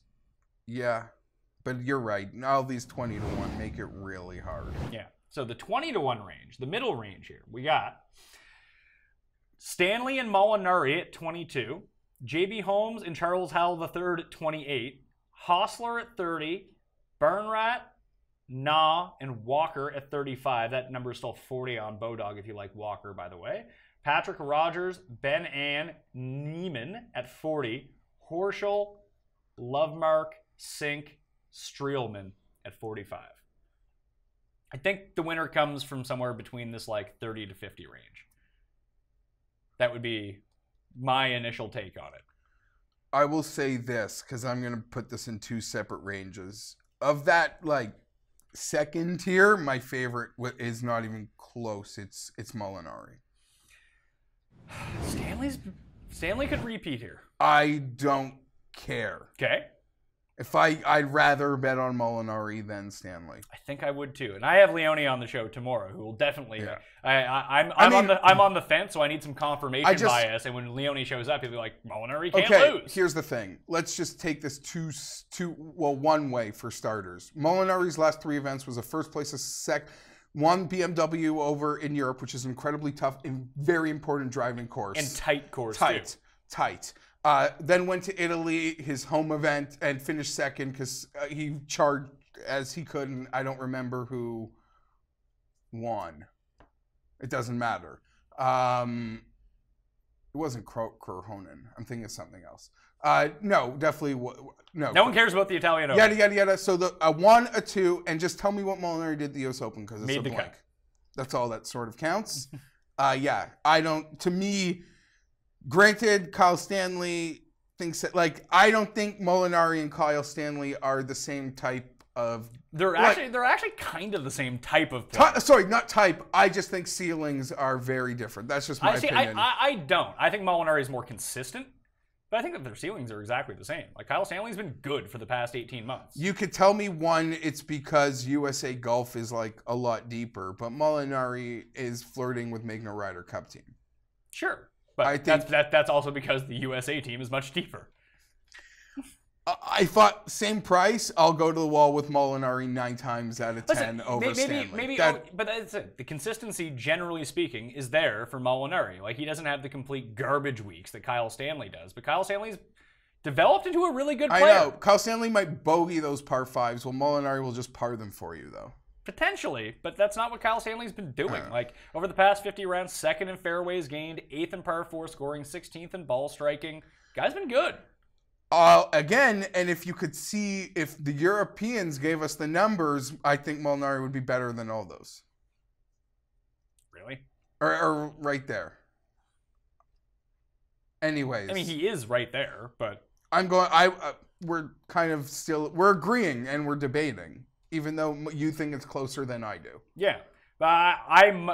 Yeah, but you're right. All these 20 to 1 make it really hard. Yeah, so the 20 to 1 range, the middle range here, we got Stanley and Molinari at 22, J.B. Holmes and Charles Howell III at 28, Hostler at 30, Burnrat, Nah, and Walker at 35. That number is still 40 on Bodog if you like Walker, by the way. Patrick Rogers, Ben Ann, Neiman at 40. Horschel, Lovemark, Sink, Streelman at 45. I think the winner comes from somewhere between this like 30 to 50 range. That would be my initial take on it. I will say this, because I'm going to put this in 2 separate ranges. Of that, like, second tier, my favorite is not even close. It's Molinari. Stanley could repeat here. I don't care. Okay. I'd rather bet on Molinari than Stanley. I think I would too. And I have Leone on the show tomorrow, who will definitely. Yeah. I'm on the fence, so I need some confirmation bias. And when Leone shows up, he'll be like, Molinari can't lose. Here's the thing. Let's just take this one way for starters. Molinari's last 3 events was a first place, one BMW over in Europe, which is incredibly tough and very important driving course. And tight course Tight. Then went to Italy, his home event, and finished second because he charged as he could, and I don't remember who won. It doesn't matter. It wasn't Krohonen. I'm thinking of something else. No, definitely no. No one cares about the Italian Open. Yada. So a 1, a 2, and just tell me what Molinari did the U.S. Open because it's a blank. Cut. That's all that sort of counts. I don't. To me. Granted, Kyle Stanley thinks that, like, I don't think Molinari and Kyle Stanley are the same type of... They're actually kind of the same type of player. Sorry, not type. I just think ceilings are very different. That's just my opinion. I don't. I think Molinari is more consistent. But I think that their ceilings are exactly the same. Like, Kyle Stanley's been good for the past 18 months. You could tell me one, it's because USA Golf is like a lot deeper, but Molinari is flirting with making a Ryder Cup team. Sure. But I think that's also because the USA team is much deeper. I thought same price. I'll go to the wall with Molinari 9 times out of 10 over Stanley. But that's it. The consistency, generally speaking, is there for Molinari. Like, he doesn't have the complete garbage weeks that Kyle Stanley does. But Kyle Stanley's developed into a really good player. I know. Kyle Stanley might bogey those par 5s, while Molinari will just par them for you, though. Potentially, but that's not what Kyle Stanley's been doing. Like, over the past 50 rounds, 2nd in fairways gained, 8th in par 4 scoring, 16th in ball striking. Guy's been good. Again, and if you could see, if the Europeans gave us the numbers, I think Molinari would be better than all those. Really? Or right there. Anyways. I mean, he is right there, but... we're kind of still, we're agreeing and we're debating, even though you think it's closer than I do. Yeah. I'm...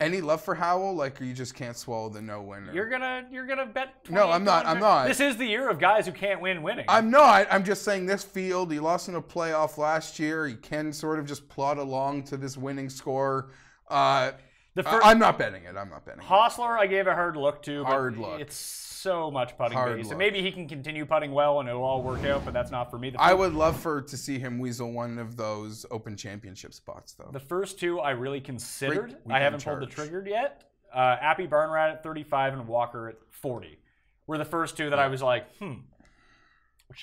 Any love for Howell? Like, or you just can't swallow the no winner? You're gonna bet. No, I'm not. This is the year of guys who can't win winning. I'm not. I'm just saying this field. He lost in a playoff last year. He can sort of just plod along to this winning score. I'm not betting it. Hostler, I gave a hard look to. Hard look. It's so much putting base. And maybe he can continue putting well and it'll all work out, but that's not for me. I would love to see him weasel one of those Open Championship spots, though. The first two I really considered. I haven't pulled the trigger yet. Appy Barnrat at 35 and Walker at 40 were the first two that I was like,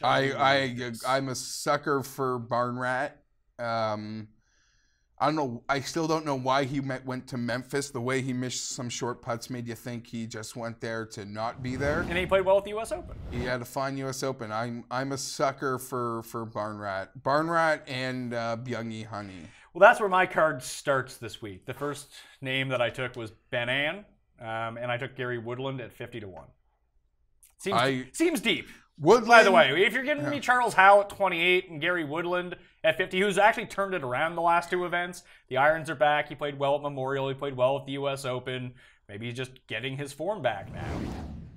I'm a sucker for Barnrat. I don't know. I still don't know why he went to Memphis. The way he missed some short putts made you think he just went there to not be there. And he played well at the U.S. Open. He had a fine U.S. Open. I'm a sucker for Barnrat. Barnrat and Byung-Hee Honey. Well, that's where my card starts this week. The first name that I took was Ben An, and I took Gary Woodland at 50 to 1. Seems deep. Woodland, by the way, if you're giving me Charles Howell at 28 and Gary Woodland at 50, who's actually turned it around the last two events, the irons are back. He played well at Memorial. He played well at the U.S. Open. Maybe he's just getting his form back now.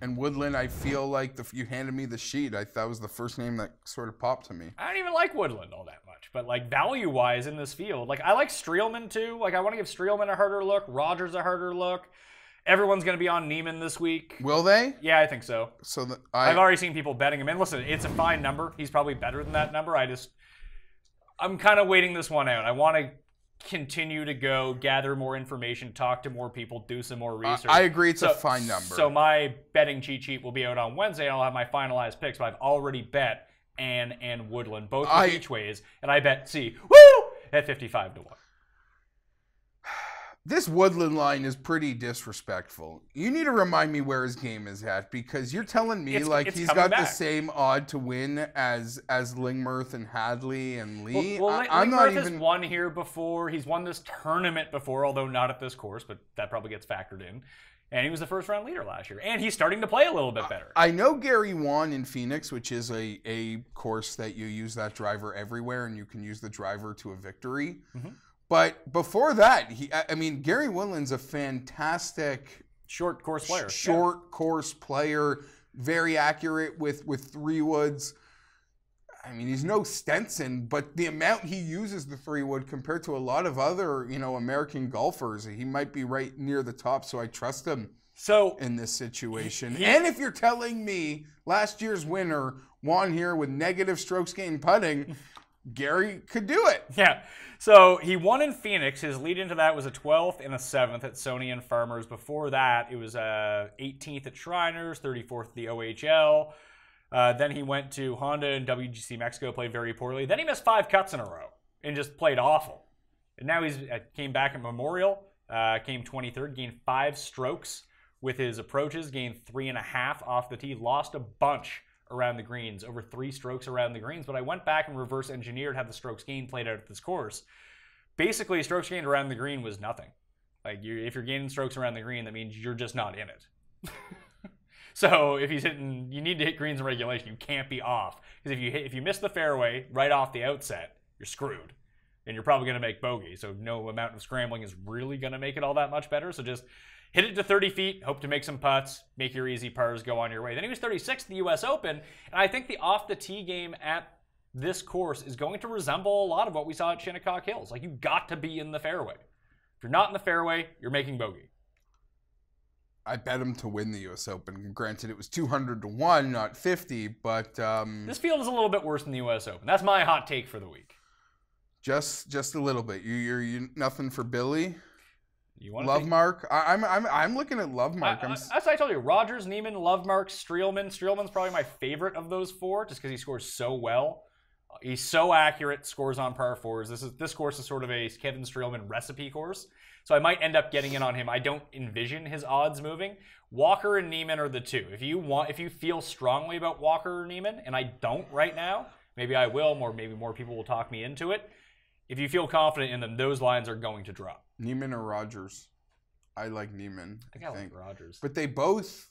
And Woodland, I feel like you handed me the sheet. That was the first name that sort of popped to me. I don't even like Woodland all that much, but like value-wise in this field, like I like Streelman too. Like I want to give Streelman a harder look, Rogers a harder look. Everyone's going to be on Neiman this week. Will they? Yeah, I think so. I've already seen people betting him. And listen, it's a fine number. He's probably better than that number. I'm kind of waiting this one out. I want to continue to go, gather more information, talk to more people, do some more research. I agree it's a fine number. So my betting cheat sheet will be out on Wednesday, and I'll have my finalized picks, but I've already bet Ann and Woodland, both with each ways, and I bet at 55 to 1. This Woodland line is pretty disrespectful. You need to remind me where his game is at, because you're telling me it's he's got the same odd to win as Lingmerth and Hadley and Lee. Well, Lingmerth has won here before. He's won this tournament before, although not at this course, but that probably gets factored in. And he was the first-round leader last year. And he's starting to play a little bit better. I know Gary won in Phoenix, which is a course that you use that driver everywhere, and you can use the driver to a victory. Mm-hmm. But before that, Gary Woodland's a fantastic short course player, very accurate with 3-woods. I mean, he's no Stenson, but the amount he uses the 3-wood compared to a lot of other, American golfers, he might be right near the top, so I trust him in this situation. And if you're telling me last year's winner won here with negative strokes gained putting, Gary could do it. Yeah. So he won in Phoenix. His lead into that was a 12th and a 7th at Sony and Farmers. Before that, it was 18th at Shriners, 34th at the OHL. Then he went to Honda and WGC Mexico, played very poorly. Then he missed 5 cuts in a row and just played awful. And now he's came back at Memorial, came 23rd, gained 5 strokes with his approaches, gained 3.5 off the tee, lost a bunch around the greens, over 3 strokes around the greens. But I went back and reverse engineered how the strokes gained played out at this course. Basically, strokes gained around the green was nothing. Like, if you're gaining strokes around the green, that means you're just not in it. So if he's hitting, you need to hit greens in regulation. You can't be off. Because if you miss the fairway right off the outset, you're screwed. And you're probably going to make bogey. So no amount of scrambling is really going to make it all that much better. So just hit it to 30 feet, hope to make some putts, make your easy pars, go on your way. Then he was 36th at the U.S. Open, and I think the off-the-tee game at this course is going to resemble a lot of what we saw at Shinnecock Hills. Like, you got to be in the fairway. If you're not in the fairway, you're making bogey. I bet him to win the U.S. Open. Granted, it was 200 to 1, not 50, but this field is a little bit worse than the U.S. Open. That's my hot take for the week. Just a little bit. You nothing for Billy. You want Lovemark? I'm looking at Lovemark. As I told you, Rogers, Neiman, Lovemark, Streelman. Streelman's probably my favorite of those four, just because he scores so well. He's so accurate, scores on par fours. This course is sort of a Kevin Streelman recipe course, so I might end up getting in on him. I don't envision his odds moving. Walker and Neiman are the two. If you feel strongly about Walker or Neiman, and I don't right now, maybe I will. Maybe more people will talk me into it. If you feel confident in them, those lines are going to drop. Neiman or Rogers? I like Neiman. I think I like Rogers. But they both,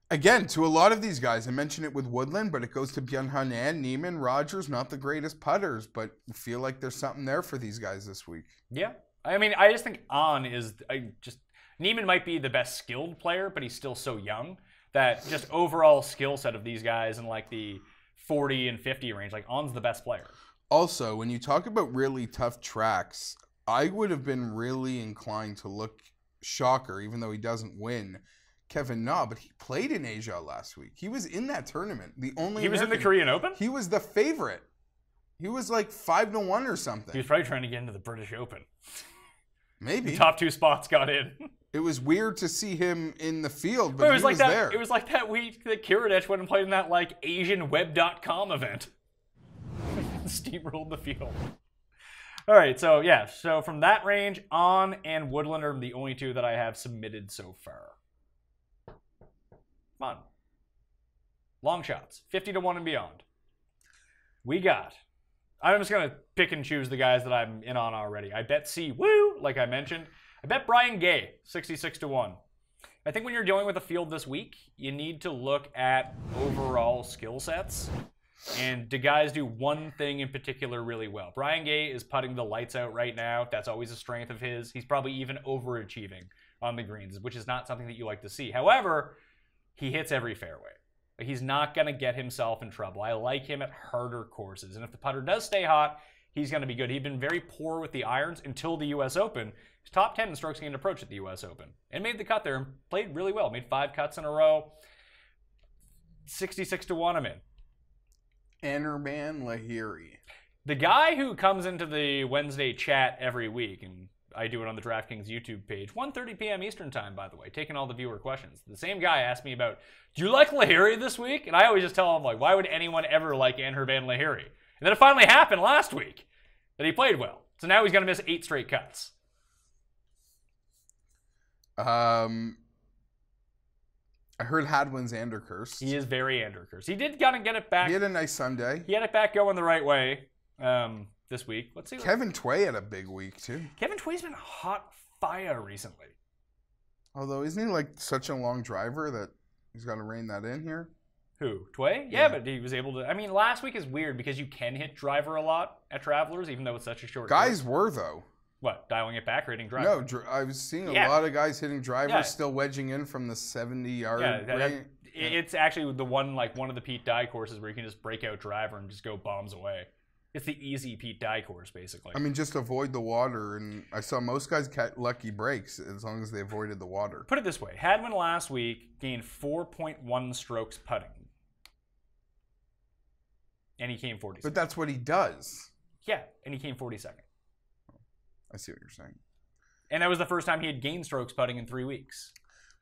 again, to a lot of these guys, I mentioned it with Woodland, but it goes to Bjorn Hanan, Neiman, Rogers, not the greatest putters, but I feel like there's something there for these guys this week. Yeah. I mean, I just think Neiman might be the best skilled player, but he's still so young that just overall skill set of these guys in like the 40 and 50 range, like On's the best player. Also, when you talk about really tough tracks, I would have been really inclined to look shocker, even though he doesn't win, Kevin Na, but he played in Asia last week. He was in that tournament. He was in the Korean Open? He was the favorite. He was like 5 to 1 or something. He was probably trying to get into the British Open. Maybe. The top two spots got in. It was weird to see him in the field, but he was there. It was like that week that Kiradich went and played in that like AsianWeb.com event. Steamrolled the field. All right, so yeah, so from that range, On and Woodland are the only two that I have submitted so far. Come on. Long shots, 50 to 1 and beyond. I'm just going to pick and choose the guys that I'm in on already. I bet Woo, like I mentioned. I bet Brian Gay, 66 to 1. I think when you're dealing with a field this week, you need to look at overall skill sets. And do guys do one thing in particular really well? Brian Gay is putting the lights out right now. That's always a strength of his. He's probably even overachieving on the greens, which is not something that you like to see. However, he hits every fairway. He's not going to get himself in trouble. I like him at harder courses. And if the putter does stay hot, he's going to be good. He'd been very poor with the irons until the U.S. Open. He's top 10 in strokes gained approach at the U.S. Open. And made the cut there and played really well. Made 5 cuts in a row. 66 to 1 I'm in. Anirban Lahiri. The guy who comes into the Wednesday chat every week, and I do it on the DraftKings YouTube page, 1:30 p.m. Eastern time, by the way, taking all the viewer questions. The same guy asked me about, do you like Lahiri this week? And I always just tell him, like, why would anyone ever like Anirban Lahiri? And then it finally happened last week that he played well. So now he's going to miss 8 straight cuts. I heard Hadwin's Andercursed. He is very Andercursed. He did kind of get it back. He had a nice Sunday. He had it back going the right way this week. Let's see. Kevin Tway had a big week, too. Kevin Tway's been hot fire recently. Although, isn't he like such a long driver that he's got to rein that in here? Who? Tway? Yeah, but he was able to. I mean, last week is weird because you can hit driver a lot at Travelers, even though it's such a short Guys course. were, though. What, dialing it back or hitting driver? No, I was seeing a lot of guys hitting drivers, still wedging in from the 70-yard range. It's actually one of the Pete Dye courses where you can just break out driver and just go bombs away. It's the easy Pete Dye course, basically. I mean, just avoid the water, and I saw most guys get lucky breaks as long as they avoided the water. Put it this way. Hadwin last week gained 4.1 strokes putting. And he came 42nd. But that's what he does. Yeah, and he came 42nd. I see what you're saying. And that was the first time he had gained strokes putting in 3 weeks.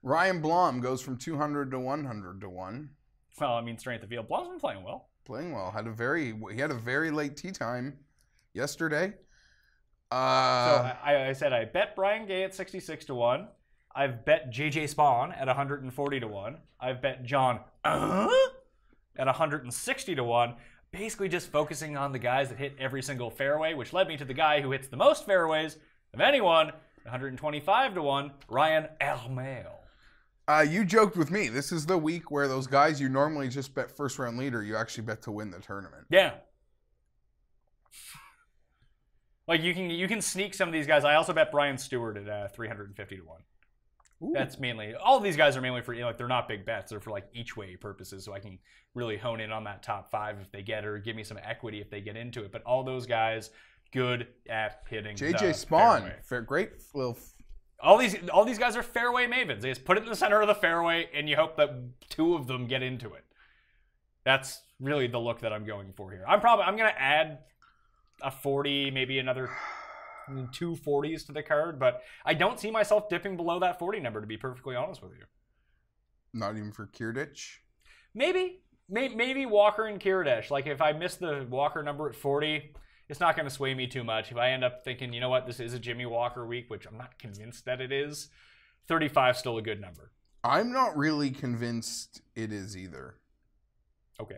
Ryan Blom goes from 200 to 100 to 1. Well, I mean, strength of field. Blom's been playing well. Playing well. He had a very late tee time yesterday. So I said I bet Brian Gay at 66 to 1. I've bet JJ Spawn at 140 to 1. I've bet John at 160 to 1. Basically just focusing on the guys that hit every single fairway, which led me to the guy who hits the most fairways of anyone, 125 to 1, Ryan Avenel. You joked with me. This is the week where those guys you normally just bet first round leader, you actually bet to win the tournament. Yeah. Like you can sneak some of these guys. I also bet Brian Stewart at 350 to 1. Ooh. That's mainly, all of these guys are mainly for, like, they're not big bets. They're for, like, each way purposes, so I can really hone in on that top 5 if they get, or give me some equity if they get into it. But all those guys, good at hitting JJ the Spawn, fairway. great little. All these guys are fairway mavens. They just put it in the center of the fairway, and you hope that 2 of them get into it. That's really the look that I'm going for here. I'm going to add a 40, maybe another 2 40s to the card, but I don't see myself dipping below that 40 number, to be perfectly honest with you. Not even for Kierdich? Maybe Walker and Kierdich. Like, if I miss the Walker number at 40, it's not going to sway me too much. If I end up thinking, you know what, this is a Jimmy Walker week, which I'm not convinced that it is, 35 is still a good number. I'm not really convinced it is either. Okay.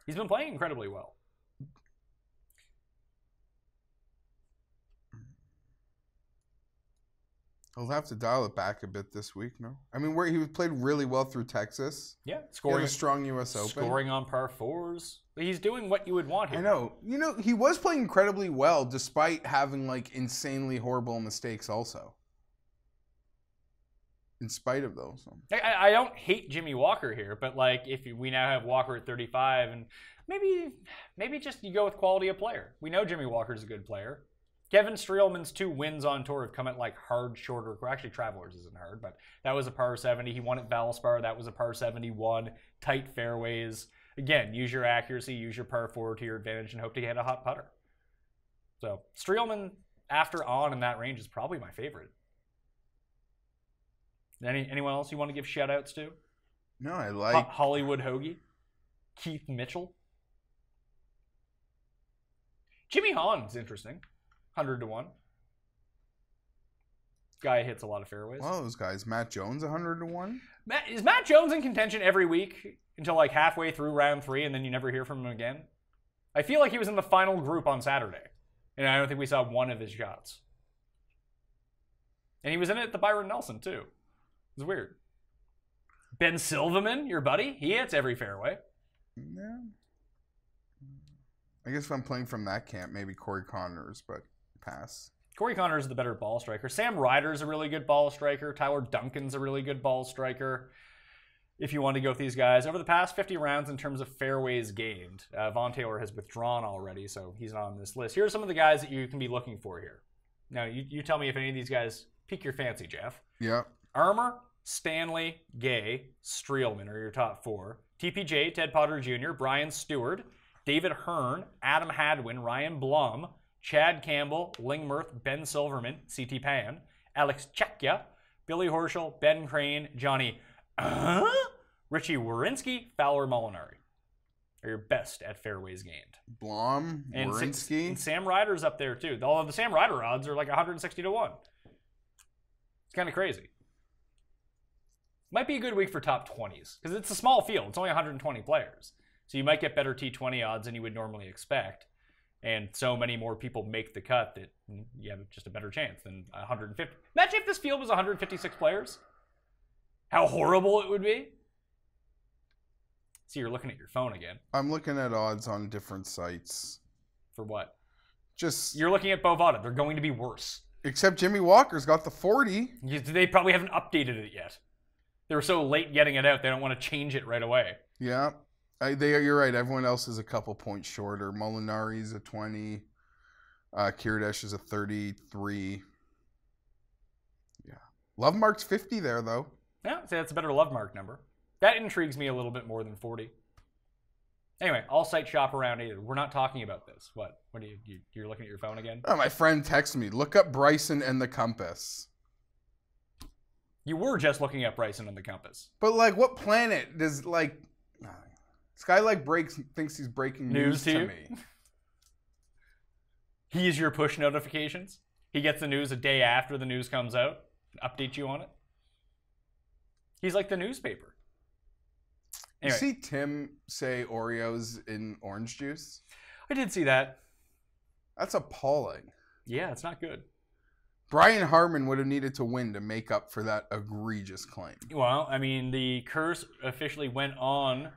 He's been playing incredibly well. He'll have to dial it back a bit this week, no? I mean, he played really well through Texas. Yeah, He scoring had a strong U.S. Open. Scoring on par 4s. He's doing what you would want here. I know. You know, he was playing incredibly well despite having, like, insanely horrible mistakes also. In spite of those. I don't hate Jimmy Walker here, but, like, if we now have Walker at 35, and maybe just you go with quality of player. We know Jimmy Walker's a good player. Kevin Streelman's 2 wins on tour have come at, like, hard, shorter. Actually, Travelers isn't hard, but that was a par 70. He won at Valspar. That was a par 71. Tight fairways. Again, use your accuracy, use your par 4 to your advantage, and hope to get a hot putter. So, Streelman, after on in that range, is probably my favorite. Anyone else you want to give shout-outs to? No, I like... Hollywood Hoagie? Keith Mitchell? Jimmy Hahn's interesting. 100 to 1. Guy hits a lot of fairways. Well, those guys. Matt Jones, 100 to 1. Is Matt Jones in contention every week until, like, halfway through round 3, and then you never hear from him again? I feel like he was in the final group on Saturday, and I don't think we saw one of his shots. And he was in it at the Byron Nelson too. It was weird. Ben Silverman, your buddy, he hits every fairway. Yeah. I guess if I'm playing from that camp, maybe Corey Connors, but pass. Corey Connors is the better ball striker. Sam Ryder's a really good ball striker. Tyler Duncan's a really good ball striker. If you want to go with these guys. Over the past 50 rounds in terms of fairways gained, Von Taylor has withdrawn already, so he's not on this list. Here are some of the guys that you can be looking for here. Now, you tell me if any of these guys pique your fancy, Jeff. Yeah. Armour, Stanley, Gay, Streelman are your top 4. TPJ, Ted Potter Jr., Brian Stewart, David Hearn, Adam Hadwin, Ryan Blum, Chad Campbell, Lingmerth, Ben Silverman, CT Pan, Alex Chekia, Billy Horschel, Ben Crane, Johnny Richie Wierenski, Fowler Molinari are your best at fairways gained. Blom, And Wierenski. and Sam Ryder's up there too. Although the Sam Ryder odds are like 160 to 1. It's kind of crazy. Might be a good week for top 20s because it's a small field. It's only 120 players. So you might get better T20 odds than you would normally expect. And so many more people make the cut that you have just a better chance than 150. Imagine if this field was 156 players. How horrible it would be. See, you're looking at your phone again. I'm looking at odds on different sites. For what? Just You're looking at Bovada. They're going to be worse. except Jimmy Walker's got the 40. They probably haven't updated it yet. They were so late getting it out, they don't want to change it right away. Yeah. You're right. Everyone else is a couple points shorter. Molinari's a 20. Kierdich is a 33. Yeah. Lovemark's 50 there, though. Yeah, I'd say that's a better love mark number. That intrigues me a little bit more than 40. Anyway, all site shop around either. We're not talking about this. What are you're looking at your phone again? Oh, my friend texted me. Look up Bryson and the Compass. You were just looking at Bryson and the Compass. But, like, what planet does, like... This guy, like, thinks he's breaking news to me. He's your push notifications. He gets the news a day after the news comes out. Update you on it. He's like the newspaper. Anyway. You see Tim say Oreos in orange juice? I did see that. That's appalling. Yeah, it's not good. Brian Harmon would have needed to win to make up for that egregious claim. Well, I mean, the curse officially went on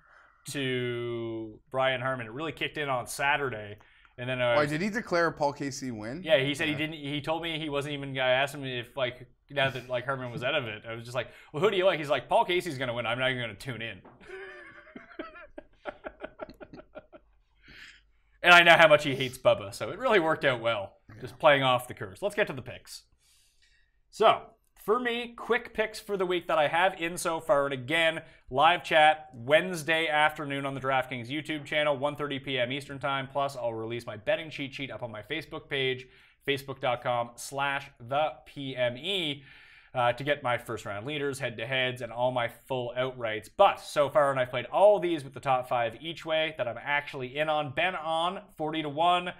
to Brian Harmon. It really kicked in on Saturday, And then Why did he declare a Paul Casey win? Yeah, he said he didn't. He told me he wasn't even. I asked him if like now that like Herman was out of it, I was just like, well, who do you like? He's like, Paul Casey's gonna win. I'm not even gonna tune in. And I know how much he hates Bubba, so it really worked out well. Yeah. Just playing off the curse. Let's get to the picks. So, for me, quick picks for the week that I have in so far. And again, live chat Wednesday afternoon on the DraftKings YouTube channel, 1:30 p.m. Eastern Time. Plus, I'll release my betting cheat sheet up on my Facebook page, facebook.com/thepme. To get my first round leaders, head-to-heads, and all my full outrights. But so far, and I've played all of these with the top 5 each way that I'm actually in on. Ben on 40-1,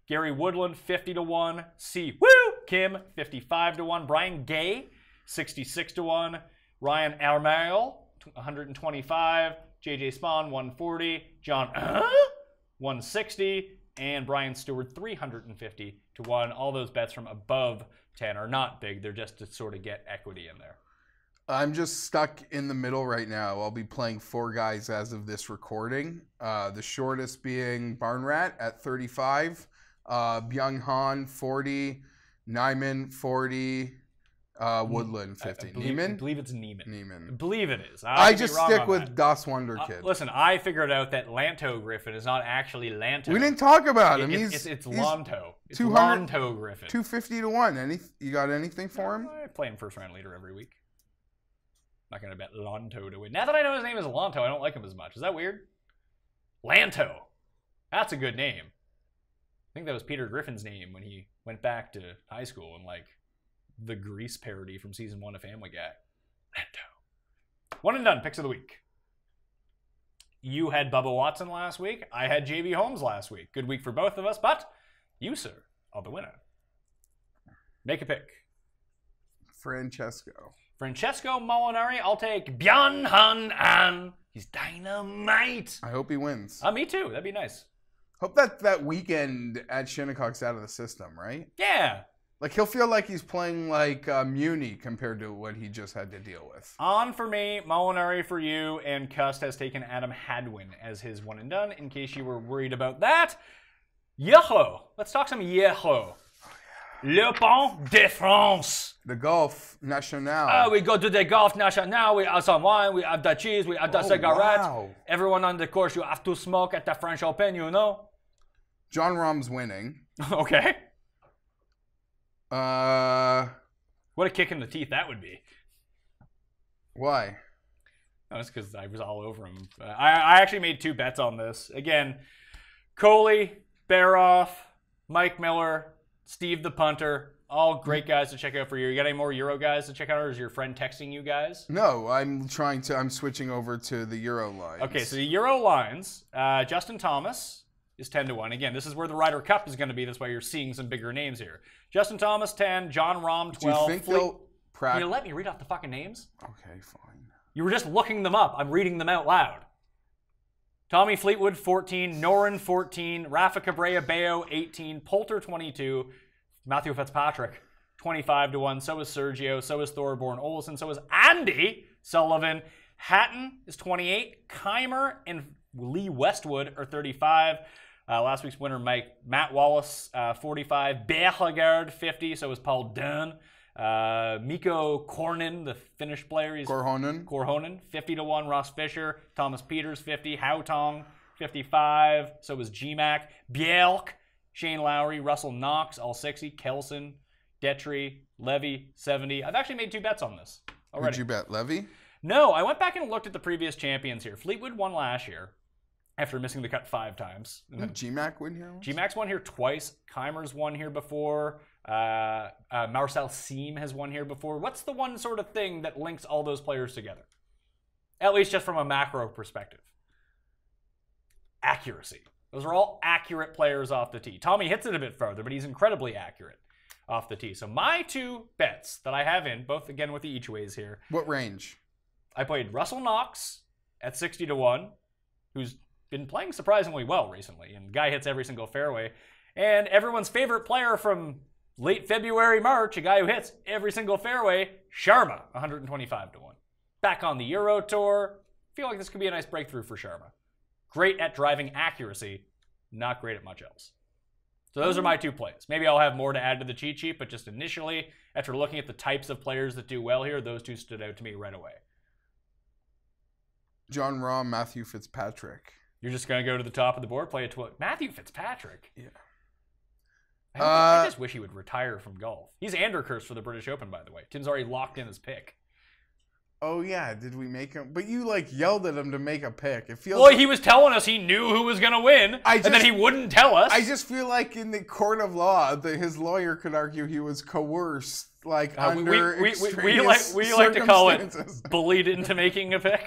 Gary Woodland 50-1, C. Woo! Kim 55-1, Brian Gay 66-1, Ryan Armel 125, JJ Spawn 140, John 160, and Brian Stewart 350-1. All those bets from above 10 are not big. They're just to sort of get equity in there. I'm just stuck in the middle right now. I'll be playing 4 guys as of this recording. The shortest being Barn Rat at 35, Byung Han 40, Nyman 40, Woodland 50. I believe it's Neiman. Neiman. I believe it is. I just stick with Das Wonder Kid. Listen, I figured out that Lanto Griffin is not actually Lanto. We didn't talk about him. It's Lanto. It's 200 Lanto Griffin. 250-1. You got anything for him? I play him first round leader every week. Not going to bet Lanto to win. Now that I know his name is Lanto, I don't like him as much. Is that weird? Lanto. That's a good name. I think that was Peter Griffin's name when he went back to high school and like the Grease parody from season 1 of Family Guy. Lanto. One and done. Picks of the week. You had Bubba Watson last week. I had JB Holmes last week. Good week for both of us, but you, sir, are the winner. Make a pick. Francesco Molinari. I'll take Byun Han An. He's dynamite. I hope he wins. Me too. That'd be nice. Hope that weekend at Shinnecock's out of the system, right? Yeah. Like, he'll feel like he's playing like Muni compared to what he just had to deal with. On for me, Molinari for you, and Cust has taken Adam Hadwin as his one and done, in case you were worried about that. Yeho. Let's talk some Yeho. Le Pont de France. The Golf National. We go to the Golf National. We have some wine, we have the cheese, we have the cigarette. Wow. Everyone on the course, you have to smoke at the French Open, you know? John Rahm's winning. Okay. What a kick in the teeth that would be. Why? No, it's because I was all over him. I actually made 2 bets on this. Again, Coley, Baroff, Mike Miller, Steve the punter, all great guys to check out for you. You got any more Euro guys to check out, or is your friend texting you guys? No, I'm switching over to the Euro lines. Okay, so the Euro lines, Justin Thomas is 10-1. Again, this is where the Ryder Cup is going to be. That's why you're seeing some bigger names here. Justin Thomas, 10. John Rahm, 12. Do you think they'll Can you let me read off the fucking names? Okay, fine. You were just looking them up. I'm reading them out loud. Tommy Fleetwood, 14. Noren, 14. Rafa Cabrera Bello, 18. Poulter, 22. Matthew Fitzpatrick, 25-1. So is Sergio. So is Thorborn Olesen. So is Andy Sullivan. Hatton is 28. Keimer and Lee Westwood are 35. Last week's winner, Matt Wallace, 45. Bergard, 50. So is Paul Dunn. Mikko Korhonen, the Finnish player. He's Korhonen, 50-1. Ross Fisher. Thomas Peters, 50. Hautong, 55. So is GMAC. Bjelk, Shane Lowry. Russell Knox, all 60. Kelson, Detry, Levy, 70. I've actually made 2 bets on this already. Did you bet Levy? No, I went back and looked at the previous champions here. Fleetwood won last year after missing the cut 5 times. Did GMAC win here? GMAC's won here twice. Keimer's won here before. Marcel Siem has won here before. What's the one sort of thing that links all those players together? At least just from a macro perspective. Accuracy. Those are all accurate players off the tee. Tommy hits it a bit further, but he's incredibly accurate off the tee. So my 2 bets that I have in, both again with the each ways here. What range? I played Russell Knox at 60-1, who's been playing surprisingly well recently, and the guy hits every single fairway. And everyone's favorite player from late February, March, a guy who hits every single fairway, Sharma, 125-1. Back on the Euro Tour. Feel like this could be a nice breakthrough for Sharma. Great at driving accuracy, not great at much else. So those are my 2 plays. Maybe I'll have more to add to the cheat sheet, but just initially, after looking at the types of players that do well here, those 2 stood out to me right away. John Rahm, Matthew Fitzpatrick. You're just going to go to the top of the board, play a Matthew Fitzpatrick? Yeah. I just wish he would retire from golf. He's Anderkirst for the British Open, by the way. Tim's already locked in his pick. Oh, yeah. Did we make him? But you, yelled at him to make a pick. It feels Well, he was telling us he knew who was going to win, and then he wouldn't tell us. I just feel like in the court of law, his lawyer could argue he was coerced, under we like to call it bullied into making a pick.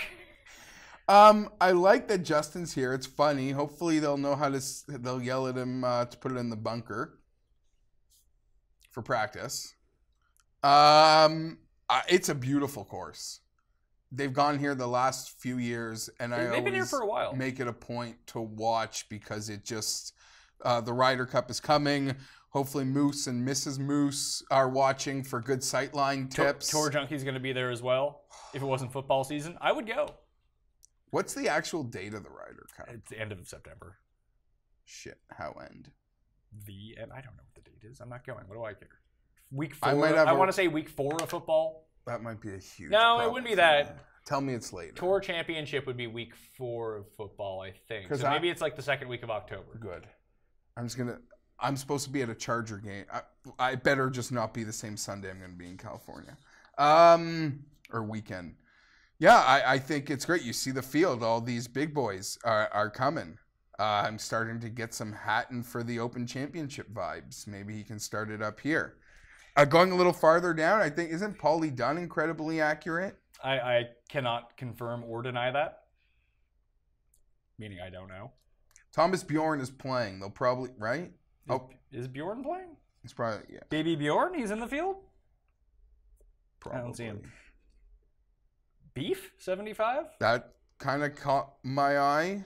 I like that Justin's here. It's funny. Hopefully they'll know how to. They'll yell at him to put it in the bunker for practice. It's a beautiful course. They've gone here the last few years, and they've been here for a while. Make it a point to watch because it just the Ryder Cup is coming. Hopefully, Moose and Mrs. Moose are watching for good sightline tips. Tour Junkie's going to be there as well. If it wasn't football season, I would go. What's the actual date of the Ryder Cup? It's the end of September. Shit, how end? The end. I don't know what the date is. I'm not going. What do I care? Week 4. I want to say week 4 of football. That might be a huge No, problem it wouldn't be that. Tell me it's later. Tour Championship would be week 4 of football, I think. So maybe it's the second week of October. Good. I'm supposed to be at a Charger game. I better just not be the same Sunday I'm going to be in California. Or weekend. Yeah, I think it's great. You see the field. All these big boys are coming. I'm starting to get some Hatton for the Open Championship vibes. Maybe he can start it up here. Going a little farther down, I think, isn't Paulie Dunn incredibly accurate? I cannot confirm or deny that. Meaning I don't know. Thomas Bjorn is playing. They'll probably, right? Is Bjorn playing? He's probably, yeah. Baby Bjorn? He's in the field? Probably. I don't see him. Beef 75? That kind of caught my eye.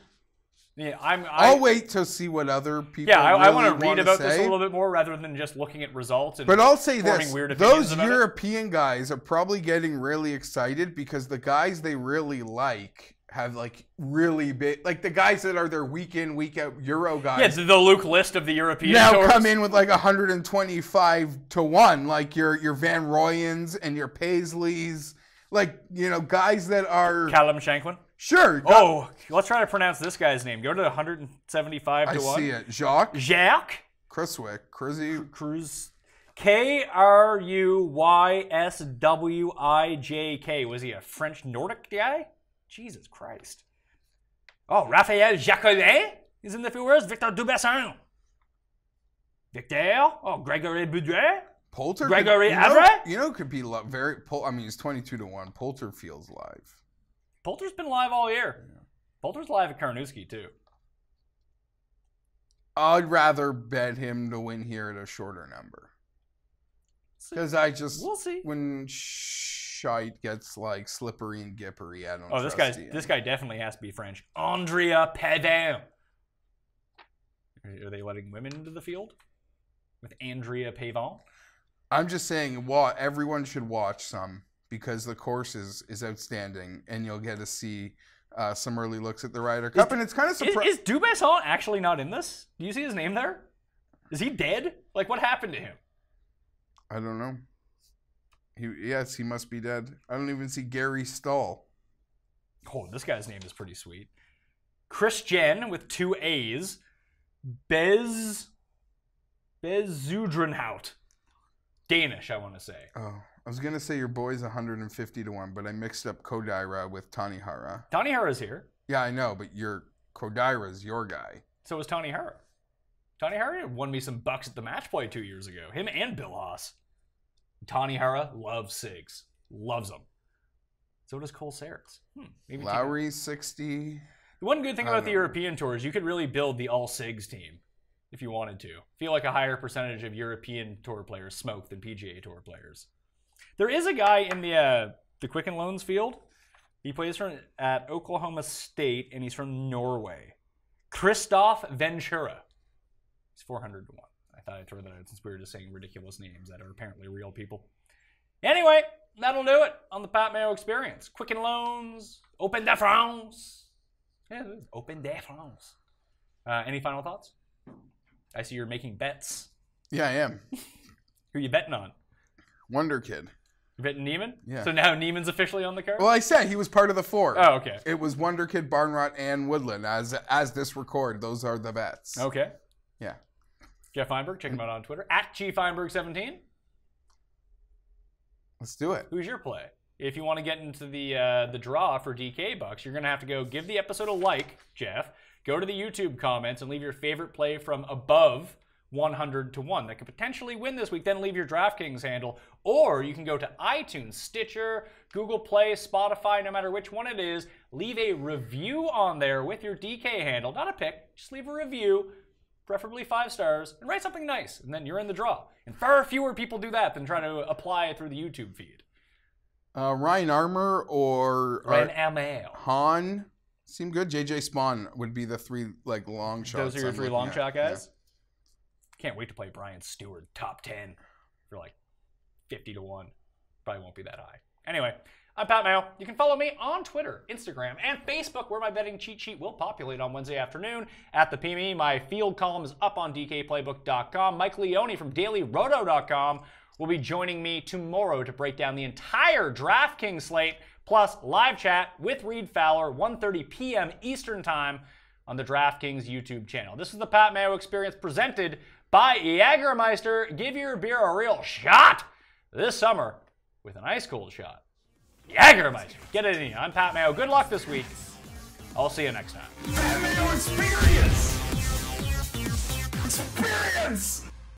Yeah, I'll wait to see what other people. Yeah, I really want to read about say. this a little bit more rather than just looking at results. And but I'll say this: weird those about European guys are probably getting really excited because the guys they really like have really big, the guys that are their week in week out Euro guys. Yeah, it's the Luke List of the European now tours. Come in with 125 to 1, like your Van Royens and your Paisleys, guys that are Callum Shanklin. Sure. Oh, let's try to pronounce this guy's name. Go to 175 to 1. I see it. Jacques Cruswick. Cruz. Kruysswijk. Was he a French Nordic guy? Jesus Christ. Oh, Raphael Jacqueline is in the field. Victor Dubessin. Victor. Oh, Gregory Boudret. Poulter. Gregory Avray. Could be he's 22 to 1. Poulter feels live. Poulter's been live all year. Yeah. Poulter's live at Karnowski, too. I'd rather bet him to win here at a shorter number. Because we'll see. When shite gets slippery and gippery, I don't know. This guy definitely has to be French. Andrea Pavin. Are they letting women into the field? With Andrea Pavin? I'm just saying, everyone should watch some. Because the course is outstanding, and you'll get to see some early looks at the Ryder Cup, and it's kind of surprising. Is Dubesson actually not in this? Do you see his name there? Is he dead? What happened to him? I don't know. Yes, he must be dead. I don't even see Gary Stahl. Oh, this guy's name is pretty sweet. Christian with 2 A's. Bezudrenhout. Danish, I want to say. Oh. I was going to say your boy's 150 to 1, but I mixed up Kodaira with Tanihara. Tanihara's here. Yeah, I know, but Kodaira's your guy. So is Tanihara. Tanihara won me some bucks at the match play 2 years ago. Him and Bill Haas. Tanihara loves SIGs. Loves them. So does Cole Serres. Maybe Lowry's 60. The one good thing about the European Tour is you could really build the all SIGs team if you wanted to. I feel like a higher percentage of European Tour players smoke than PGA Tour players. There is a guy in the Quicken Loans field. He plays at Oklahoma State, and he's from Norway. Christoph Ventura. He's 400 to 1. I thought I'd throw that out since we were just saying ridiculous names that are apparently real people. Anyway, that'll do it on the Pat Mayo Experience. Quicken Loans, Open de France. Yeah, it is. Open de France. Any final thoughts? I see you're making bets. Yeah, I am. Who are you betting on? Wonder Kid. You're betting Neiman? Yeah. So now Neiman's officially on the card? Well, I said he was part of the 4. Oh, okay. It was Wonder Kid, Barnrot, and Woodland. As this record, those are the bets. Okay. Yeah. Geoff Fienberg, check him out on Twitter, at GFienberg17. Let's do it. Who's your play? If you want to get into the draw for DK Bucks, you're going to have to go give the episode a like, Jeff. Go to the YouTube comments and leave your favorite play from above 100 to 1 that could potentially win this week. Then leave your DraftKings handle. Or you can go to iTunes, Stitcher, Google Play, Spotify, no matter which one it is. Leave a review on there with your DK handle. Not a pick, just leave a review, preferably 5 stars, and write something nice. And then you're in the draw. And far fewer people do that than try to apply it through the YouTube feed. Ryan Armour or Ryan Amel. Han seem good. JJ Spawn would be the 3 long shots. Those are your 3 looking long at. shot guys? Yeah. Can't wait to play Brian Stewart top 10 for 50 to 1. Probably won't be that high. Anyway, I'm Pat Mayo. You can follow me on Twitter, Instagram, and Facebook, where my betting cheat sheet will populate on Wednesday afternoon at the PME. My field column is up on DKPlaybook.com. Mike Leone from DailyRoto.com will be joining me tomorrow to break down the entire DraftKings slate, plus live chat with Reed Fowler, 1:30 p.m. Eastern Time on the DraftKings YouTube channel. This is the Pat Mayo Experience presented by Jägermeister. Give your beer a real shot this summer with an ice cold shot. Jägermeister. Get it in you. I'm Pat Mayo. Good luck this week. I'll see you next time. Pat Mayo Experience! Experience!